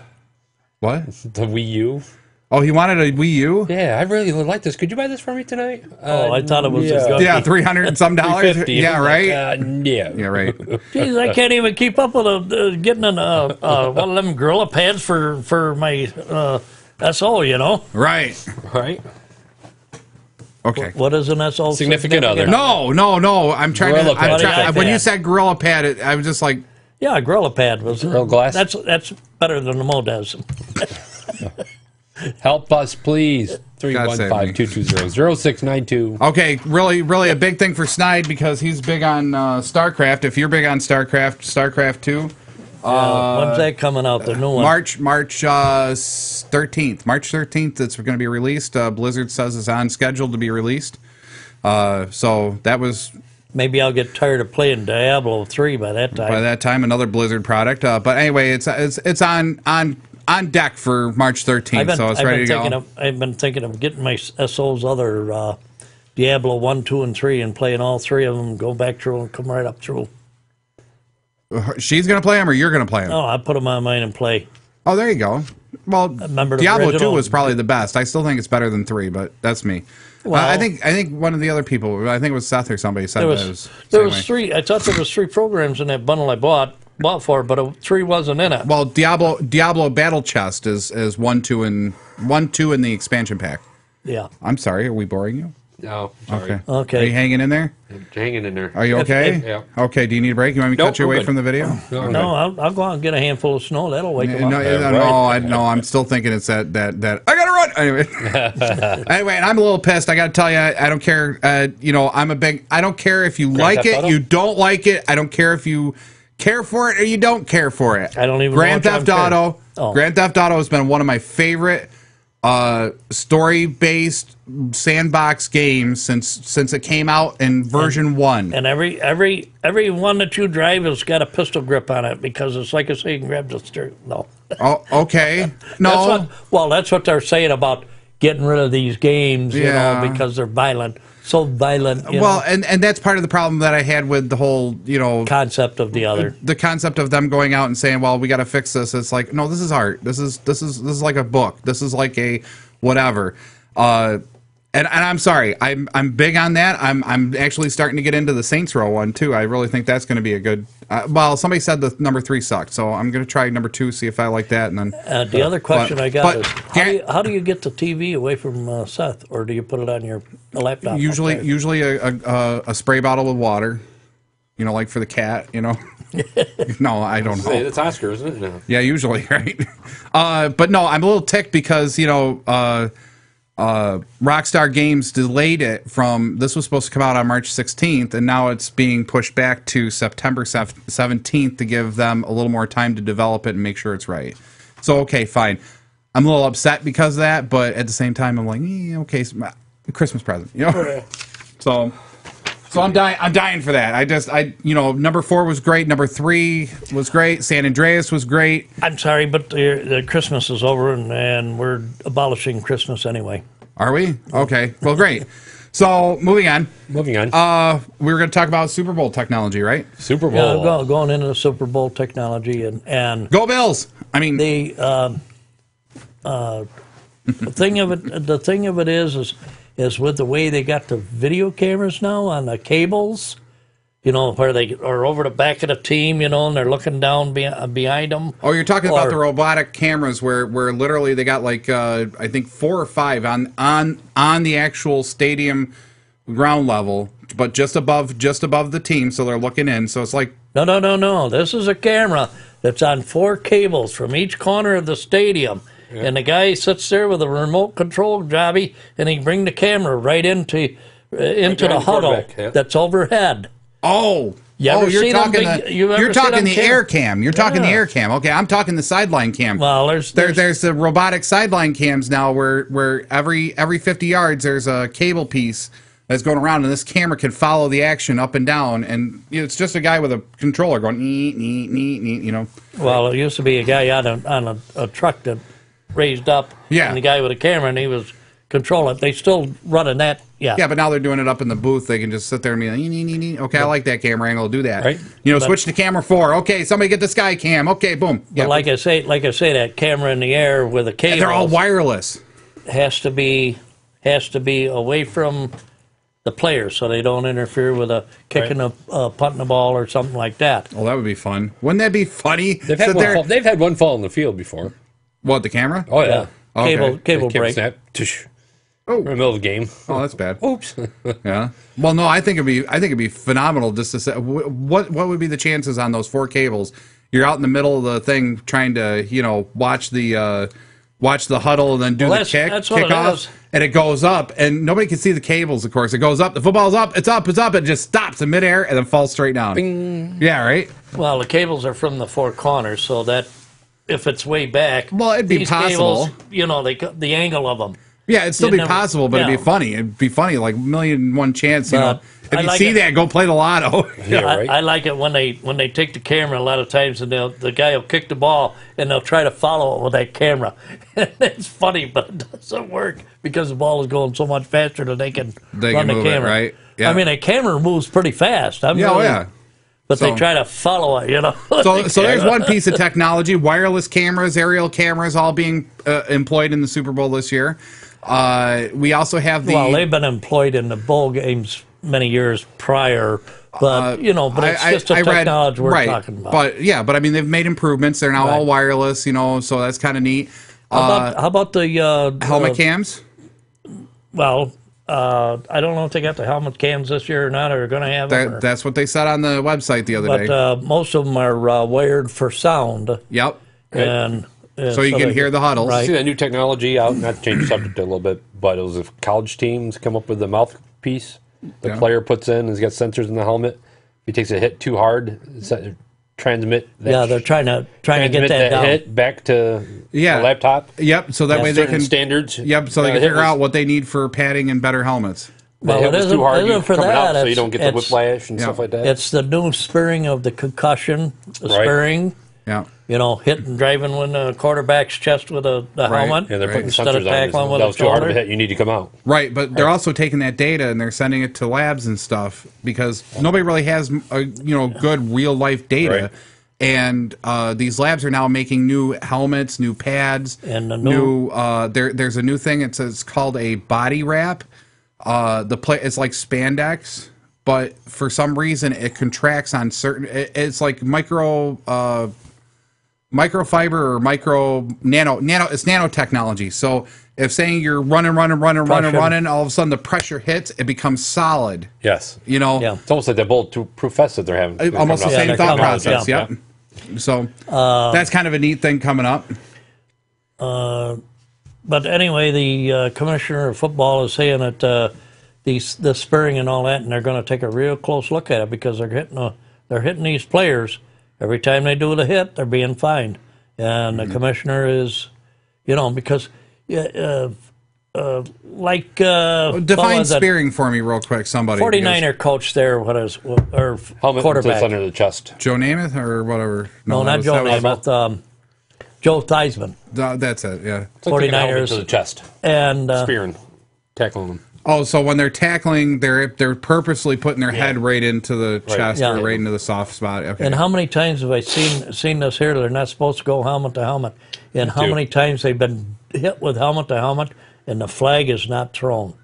B: What?
D: The Wii U.
B: Oh, he wanted a Wii U?
D: Yeah, I really would like this. Could you buy this for me tonight?
C: I thought it was
B: yeah, $300 and some dollars. Yeah, right.
D: Yeah,
B: right.
C: Jeez, I can't even keep up with getting one of them Gorilla pads for my SO. You know.
B: Right. Okay.
C: What is an SO?
D: Significant other.
B: No. I'm trying
D: Gorilla
B: to.
D: pad.
B: When you said Gorilla Pad, I was just like.
C: Yeah, a Gorilla Pad was
D: Gorilla Glass.
C: That's better than the Modez.
D: Help us, please. 315-220-0692.
B: Okay, really a big thing for Snide because he's big on StarCraft. If you're big on StarCraft 2.
C: When's that coming out? The new one?
B: March 13th. March 13th, it's going to be released. Blizzard says it's on schedule to be released. So that was.
C: Maybe I'll get tired of playing Diablo 3 by that time.
B: By that time, another Blizzard product. But anyway, it's on deck for March 13th, so it's ready to go.
C: I've been thinking of getting my SO's other Diablo 1, 2, and 3 and playing all three of them, go back through and come right up through.
B: She's going to play them or you're going to play them?
C: Oh, I put them on mine and play.
B: Oh, there you go. Well, Diablo 2 was probably the best. I still think it's better than 3, but that's me. Well, I think one of the other people, I think it was Seth or somebody said
C: there was three. I thought there was 3 programs in that bundle I bought for, but 3 wasn't in it.
B: Well, Diablo Battle Chest is 1, 2 in the expansion pack.
C: Yeah.
B: I'm sorry. Are we boring you?
D: No. Sorry.
C: Okay.
B: Are you hanging in there?
D: I'm hanging in there.
B: Are you okay?
D: Yeah.
B: Okay. Do you need a break? You want me to cut you away from the video?
C: No, I'll go out and get a handful of snow. That'll wake them up.
B: No, I'm still thinking it's that I gotta run anyway. Anyway, and I'm a little pissed. I gotta tell you, I don't care. I don't care if you like it, you don't like it. I don't care if you care for it or you don't care for it.
C: I don't even.
B: Grand Theft Auto. Grand Theft Auto has been one of my favorite story-based sandbox games since it came out in version 1.
C: And every one that you drive has got a pistol grip on it because it's like so you can grab the steering. No.
B: Oh, okay. No.
C: That's what they're saying about getting rid of these games, you know, because they're violent. So violent.
B: And that's part of the problem that I had with the whole,
C: concept of the
B: concept of them going out and saying, well, we got to fix this. It's like, no, this is art. This is like a book. This is like a whatever. And I'm sorry, I'm big on that. I'm actually starting to get into the Saints Row one too. I really think that's going to be a good. Well, somebody said the number 3 sucked, so I'm going to try number 2, see if I like that, and then.
C: The other question I got is,
B: Gary-
C: how do you get the TV away from Seth, or do you put it on your laptop?
B: Usually a spray bottle with water, you know, like for the cat, you know. No, I don't know.
D: It's Oscar, isn't it? No.
B: Yeah, usually, right? But no, I'm a little ticked because, you know, Rockstar Games delayed it from, this was supposed to come out on March 16th, and now it's being pushed back to September 17th to give them a little more time to develop it and make sure it's right. So, okay, fine. I'm a little upset because of that, but at the same time, I'm like, okay, Christmas present, you know? So I'm dying for that. You know, number 4 was great. Number 3 was great. San Andreas was great.
C: I'm sorry, but the Christmas is over, and we're abolishing Christmas anyway.
B: Are we? Okay. Well, great. So moving on.
D: We were going
B: to talk about Super Bowl technology, right?
D: Super Bowl.
C: Yeah, going into the Super Bowl technology and
B: Go Bills. I mean,
C: the thing of it is with the way they got the video cameras now on the cables, you know, where they are over the back of the team, you know, and they're looking down behind them.
B: Oh, you're talking about the robotic cameras where literally they got like I think 4 or 5 on the actual stadium ground level, but just above the team, so they're looking in. So it's like
C: No. This is a camera that's on 4 cables from each corner of the stadium. Yeah. And the guy sits there with a remote control jobby, and he bring the camera right into the huddle that's overhead.
B: Oh, you're talking the air cam. You're talking the air cam. Okay, I'm talking the sideline cam.
C: Well, there's
B: the robotic sideline cams now, where every 50 yards there's a cable piece that's going around, and this camera can follow the action up and down, and it's just a guy with a controller going, you know.
C: Well, it used to be a guy on a truck that raised up, and the guy with a camera, and he was controlling it. They still running that,
B: Yeah, but now they're doing it up in the booth. They can just sit there and be like, okay, I like that camera angle, do that.
D: Right.
B: You know, switch to camera 4. Okay, somebody get the sky cam. Okay, boom.
C: But like I say, that camera in the air with a cable.
B: They're all wireless.
C: Has to be away from the players so they don't interfere with a kicking a punting the ball or something like that.
B: Oh, that would be fun. Wouldn't that be funny?
D: They've had one fall in the field before.
B: What, the camera?
D: Oh, yeah.
C: Okay. Cable break.
D: Snap. Oh, in the middle of the game.
B: Oh, that's bad.
D: Oops.
B: Yeah. Well, no, I think it'd be phenomenal just to say what would be the chances on those 4 cables? You're out in the middle of the thing trying to, you know, watch the huddle and then do the kickoff, and it goes up, and nobody can see the cables. Of course, it goes up. The football's up. It's up. It just stops in midair and then falls straight down.
D: Bing.
B: Yeah. Right.
C: Well, the cables are from the 4 corners, so that if it's way back,
B: well, it'd be possible.
C: Cables, you know, the angle of them.
B: Yeah, it'd still be possible, but it'd be funny. It'd be funny, like 1,000,001 chance. You know, if you see that, go play the lotto.
D: Yeah, right.
C: I like it when they take the camera a lot of times, and the guy will kick the ball, and they'll try to follow it with that camera. It's funny, but it doesn't work because the ball is going so much faster that they can run the camera.
B: Right? Yeah.
C: I mean, a camera moves pretty fast. But they try to follow it, you know.
B: So there's one piece of technology: wireless cameras, aerial cameras, all being employed in the Super Bowl this year. We also have the.
C: Well, they've been employed in the bowl games many years prior, but it's just a technology we're talking about.
B: But I mean, they've made improvements. They're now all wireless, you know, so that's kind of neat.
C: How about the
B: helmet cams?
C: Well, I don't know if they got the helmet cams this year or not, or going to have them.
B: That's what they said on the website the other day.
C: But most of them are wired for sound.
B: Yep.
C: And
B: so you can hear the huddles.
D: Right. See that new technology out, not to change the subject a little bit, but it was if college teams come up with the mouthpiece the player puts in, and he's got sensors in the helmet. If he takes a hit too hard, transmit that.
C: They're trying to get that down.
D: Hit back to the laptop.
B: Yep, so that way they can
D: standards.
B: Yep, so they can figure out what they need for padding and better helmets.
D: Well, it was too hard for that, so you don't get the whiplash and stuff like that.
C: It's the new spurring of the concussion, spurring.
B: Yeah.
C: You know, hitting, driving when the quarterback's chest with the helmet.
D: Yeah, they're putting sensors on it. That was too hard of a hit. You need to come out.
B: Right, but they're also taking that data and they're sending it to labs and stuff because nobody really has, good real life data.
D: Right.
B: And these labs are now making new helmets, new pads,
C: and
B: there's a new thing. It's called a body wrap. the play. It's like spandex, but for some reason it contracts on certain. It's like microfiber or nano. It's nanotechnology. So if saying you're running, all of a sudden the pressure hits, it becomes solid.
D: Yes.
B: You know,
C: Yeah.
D: It's almost like that bulletproof vest that they're having.
B: almost the
C: Yeah,
B: same
C: they're
B: thought
C: coming out,
B: process.
C: yeah.
B: Yep. So that's kind of a neat thing coming up.
C: But anyway, the commissioner of football is saying that the spurring and all that, and they're going to take a real close look at it because they're hitting these players every time they do the hit. They're being fined, and the commissioner is, because
B: Define spearing for me real quick, somebody.
C: 49er coach there, or
D: Helmet
C: quarterback.
D: to under the chest.
B: Joe Namath or whatever.
C: No, not Joe Namath. Joe Theismann.
B: That's it, yeah.
D: It's like taking a helmet
C: 49ers.
D: to the chest,
C: And
D: spearing, tackling them.
B: Oh, so when they're tackling, they're purposely putting their head right into the chest
C: Yeah.
B: or right into the soft spot. Okay.
C: and how many times have I seen this here? They're not supposed to go helmet to helmet. And how many times they've been hit with helmet to helmet, and the flag is not thrown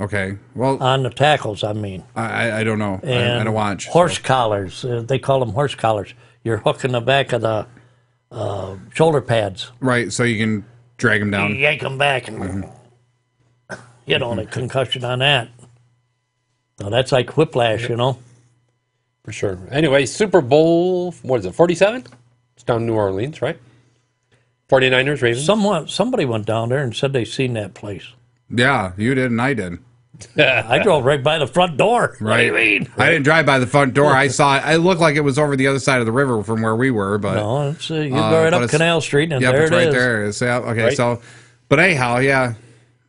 B: Okay. Well,
C: on the tackles. I mean,
B: I don't know.
C: and
B: I don't watch.
C: horse collars. They call them horse collars. You're hooking the back of the shoulder pads.
B: Right, so you can drag them
C: You
B: down.
C: yank them back, and the concussion on that. So that's like whiplash,
D: For sure. Anyway, Super Bowl, what is it, 47? It's down in New Orleans, right? 49ers, Ravens.
C: Somebody went down there and said they seen that place.
B: Yeah, you did and I did.
C: I drove right by the front door.
B: Right.
C: What do you mean?
B: I didn't drive by the front door. I saw it. It looked like it was over the other side of the river from where we were, but
C: No, it's you go right
B: but
C: up
B: it's-
C: Canal Street, and
B: yep,
C: there
B: it's
C: it
B: right
C: is.
B: there. It is. Yeah, okay,
D: Right.
B: so, but anyhow, yeah.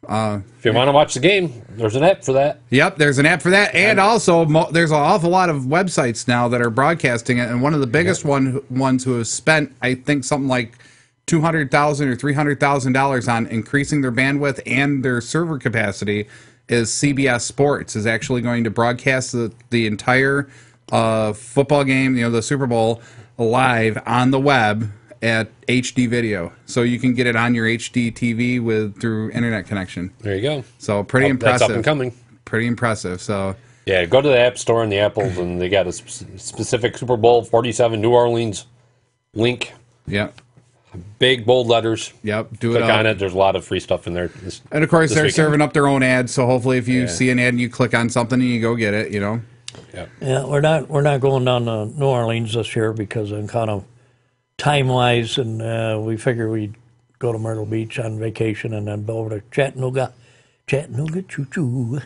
D: If you want to watch the game, there's an app for that.
B: Yep, there's an app for that, and also there's an awful lot of websites now that are broadcasting it. And one of the biggest ones who have spent, I think, something like $200,000 or $300,000 on increasing their bandwidth and their server capacity is CBS Sports is actually going to broadcast the entire football game, the Super Bowl, live on the web at HD video, so you can get it on your HD TV through internet connection.
D: There you go.
B: So pretty impressive.
D: That's up and coming.
B: Pretty impressive. So
D: Yeah, go to the App Store and the Apples, and they got a specific Super Bowl 47 New Orleans link.
B: yep,
D: Big, bold letters.
B: yep. Do
D: Click
B: it
D: on it. There's a lot of free stuff in there.
B: And of course,
D: this
B: they're
D: weekend.
B: serving up their own ads. So hopefully, if you
D: Yeah.
B: see an ad and you click on something and you go get it,
D: Yeah.
C: Yeah, we're not going down to New Orleans this year because of kind of time wise, and we figure we'd go to Myrtle Beach on vacation and then go over to Chattanooga, choo choo.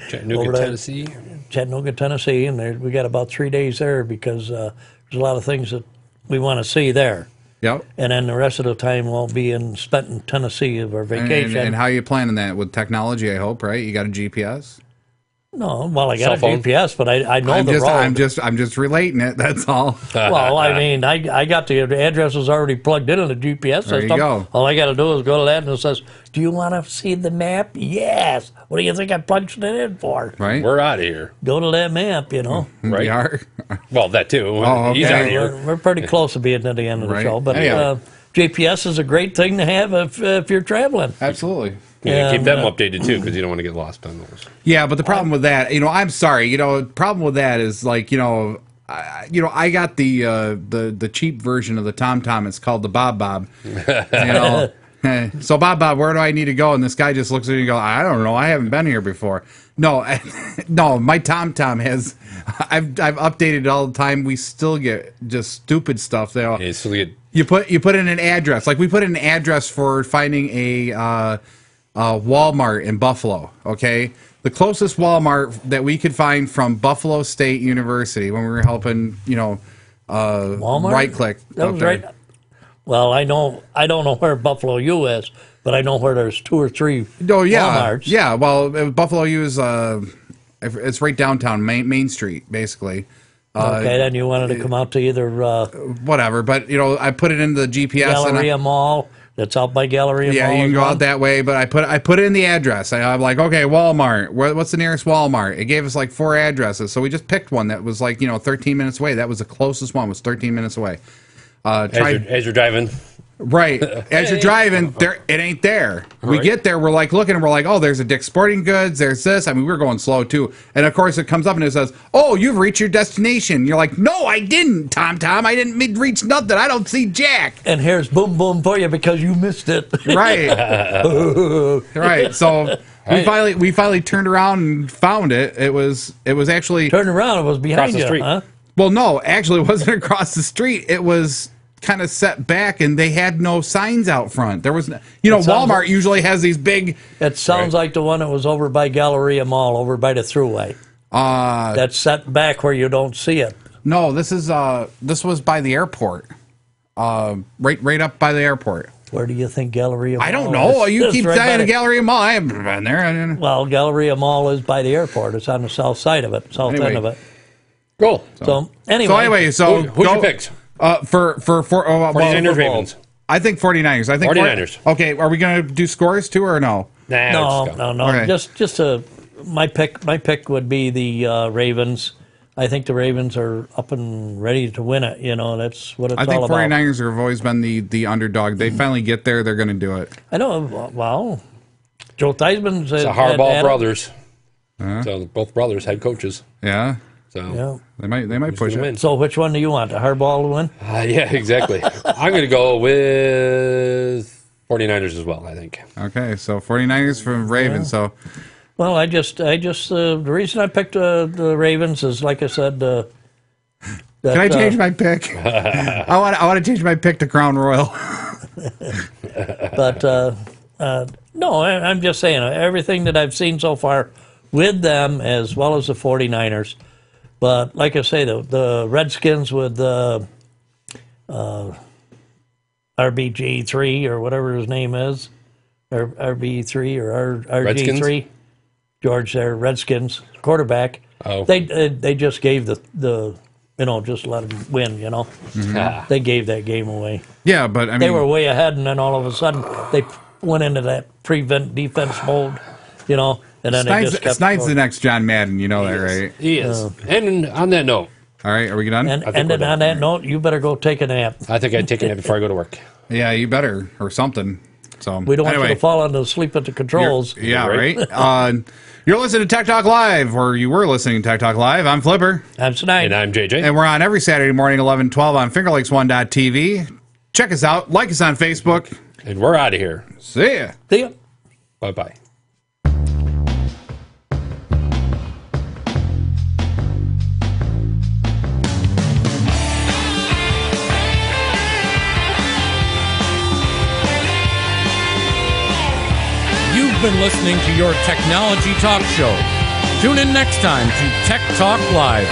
D: Chattanooga,
C: Over there.
D: Tennessee.
C: Chattanooga, Tennessee, and we got about 3 days there because there's a lot of things that we want to see there.
B: Yep.
C: And then the rest of the time will be spent in Tennessee of our vacation.
B: And how you planning that with technology? I hope, right? You got a GPS.
C: No, well, I got
D: Cell
C: a
D: phone.
C: GPS, but I know
B: I'm
C: the
B: just,
C: road.
B: I'm just relating it. That's all.
C: Well, I mean, I got the addresses already plugged in on the GPS
B: There you
C: system.
B: go.
C: All I got to do is go to that, and it says, "Do you want to see the map?" Yes. What do you think I plugged it in for?
B: Right.
D: We're out of here.
C: Go to that map,
D: Right.
B: We are.
D: Well, that too.
B: Oh,
D: He's
B: okay.
D: out of here.
C: We're pretty close to being at the end of the
B: Right.
C: show, but
B: Anyhow.
C: GPS is a great thing to have if you're traveling.
B: Absolutely.
D: Yeah, keep
C: And,
D: them updated too, because you don't want to get lost on those.
B: Yeah, but the problem with that, I'm sorry, problem with that is like, I got the cheap version of the TomTom. It's called the Bob Bob. So Bob, where do I need to go? And this guy just looks at me and goes, I don't know. I haven't been here before. No, no, my TomTom has. I've updated it all the time. We still get just stupid stuff.
D: Yeah, so
B: You put in an address. Like we put in an address for finding a Walmart in Buffalo. Okay, the closest Walmart that we could find from Buffalo State University when we were helping,
C: Walmart?
B: right click.
C: That
B: up
C: was
B: there.
C: right. Well, I don't know where Buffalo U is, but I know where there's 2 or 3
B: Oh yeah,
C: Walmarts.
B: yeah. Well, Buffalo U is it's right downtown Main Street, basically.
C: Okay, then you wanted to come out to either
B: Whatever, but I put it into the GPS
C: Galleria Mall that's out by Galleria
B: yeah,
C: Mall.
B: you can
C: as
B: go
C: well.
B: out that way, but I put it in the address. I'm like, okay, Walmart. What's the nearest Walmart? It gave us like 4 addresses, so we just picked one that was like 13 minutes away. That was the closest one. Was 13 minutes away.
D: as you're driving,
B: Right. As you're driving, it ain't there. We
D: Right.
B: get there, we're like looking, and we're like, oh, there's a Dick's Sporting Goods, there's this. I mean, we're going slow too. And of course, it comes up and it says, oh, you've reached your destination. You're like, no, I didn't, Tom. I didn't reach nothing. I don't see Jack.
C: And here's boom boom for you because you missed it.
B: Right. Right. So we finally turned around and found it. It was actually
C: Turned around, it was behind
D: Across the
C: you,
D: street.
C: huh?
B: well, no, actually, it wasn't across the street. It was kind of set back, and they had no signs out front. There was, Walmart usually has these big.
C: It sounds like the one that was over by Galleria Mall, over by the Thruway. That's set back where you don't see it.
B: No, this was by the airport. Right up by the airport.
C: Where do you think Galleria Mall
B: I don't know.
C: is?
B: You
C: It's
B: keep
C: right by
B: saying
C: the-
B: a Galleria Mall. I haven't been there. I didn't.
C: Well, Galleria Mall is by the airport. It's on the south side of it, south
B: Anyway.
C: end of it.
D: Cool.
C: So anyway,
B: So anyway,
D: Who's your picks?
B: For
D: 49ers, Ravens.
B: I think 49ers. I think
D: 49ers.
B: Okay, are we going to do scores too or no?
D: Nah, let's go.
C: no.
B: Okay.
C: Just my pick would be the Ravens. I think the Ravens are up and ready to win it. That's what it's
B: I think
C: all about.
B: 49ers have always been the underdog. They finally get there, they're going to do it.
C: I know. Well, Joe Theismann's
D: It's the Harbaugh brothers. So both brothers head coaches.
B: Yeah.
D: So
C: Yeah.
B: They might push
D: gonna
B: it.
D: win?
C: So which one do you want? The Harbaugh to win?
D: Yeah, exactly. I'm going to go with 49ers as well, I think.
B: Okay, so 49ers from Ravens. So
C: Well, I just the reason I picked the Ravens is like I said. Can
B: can I change my pick? I want to change my pick to Crown Royal.
C: But no, I'm just saying everything that I've seen so far with them as well as the 49ers. But like I say, the Redskins with RBG3 or whatever his name is, or RB3 or RG3, George, their Redskins quarterback.
D: Oh.
C: They just gave the just let them win. They gave that game away.
B: Yeah, but I mean,
C: They were way ahead, and then all of a sudden they went into that prevent defense mode, and then they just kept
B: Snide's the
C: going.
B: next John Madden. You know that, right?
D: He is. And on that note,
B: All right, are we done?
C: And
D: think
C: then
D: we're
C: on
D: done.
C: that note, you better go take a nap.
D: I think I'd take a nap before I go to work.
B: Yeah, you better or something. So
C: We don't want you
B: anyway,
C: to fall into sleep at the controls.
B: Yeah,
D: Right.
B: right. You're listening to Tech Talk Live, or you were listening to Tech Talk Live. I'm Flipper,
C: I'm tonight.
D: And I'm JJ.
B: and we're on every Saturday morning, 11:12 on FingerLakes1.tv. Check us out. Like us on Facebook.
D: And we're out of here.
B: See ya.
C: See ya.
D: Bye-bye.
A: You've been listening to your technology talk show. Tune in next time to Tech Talk Live.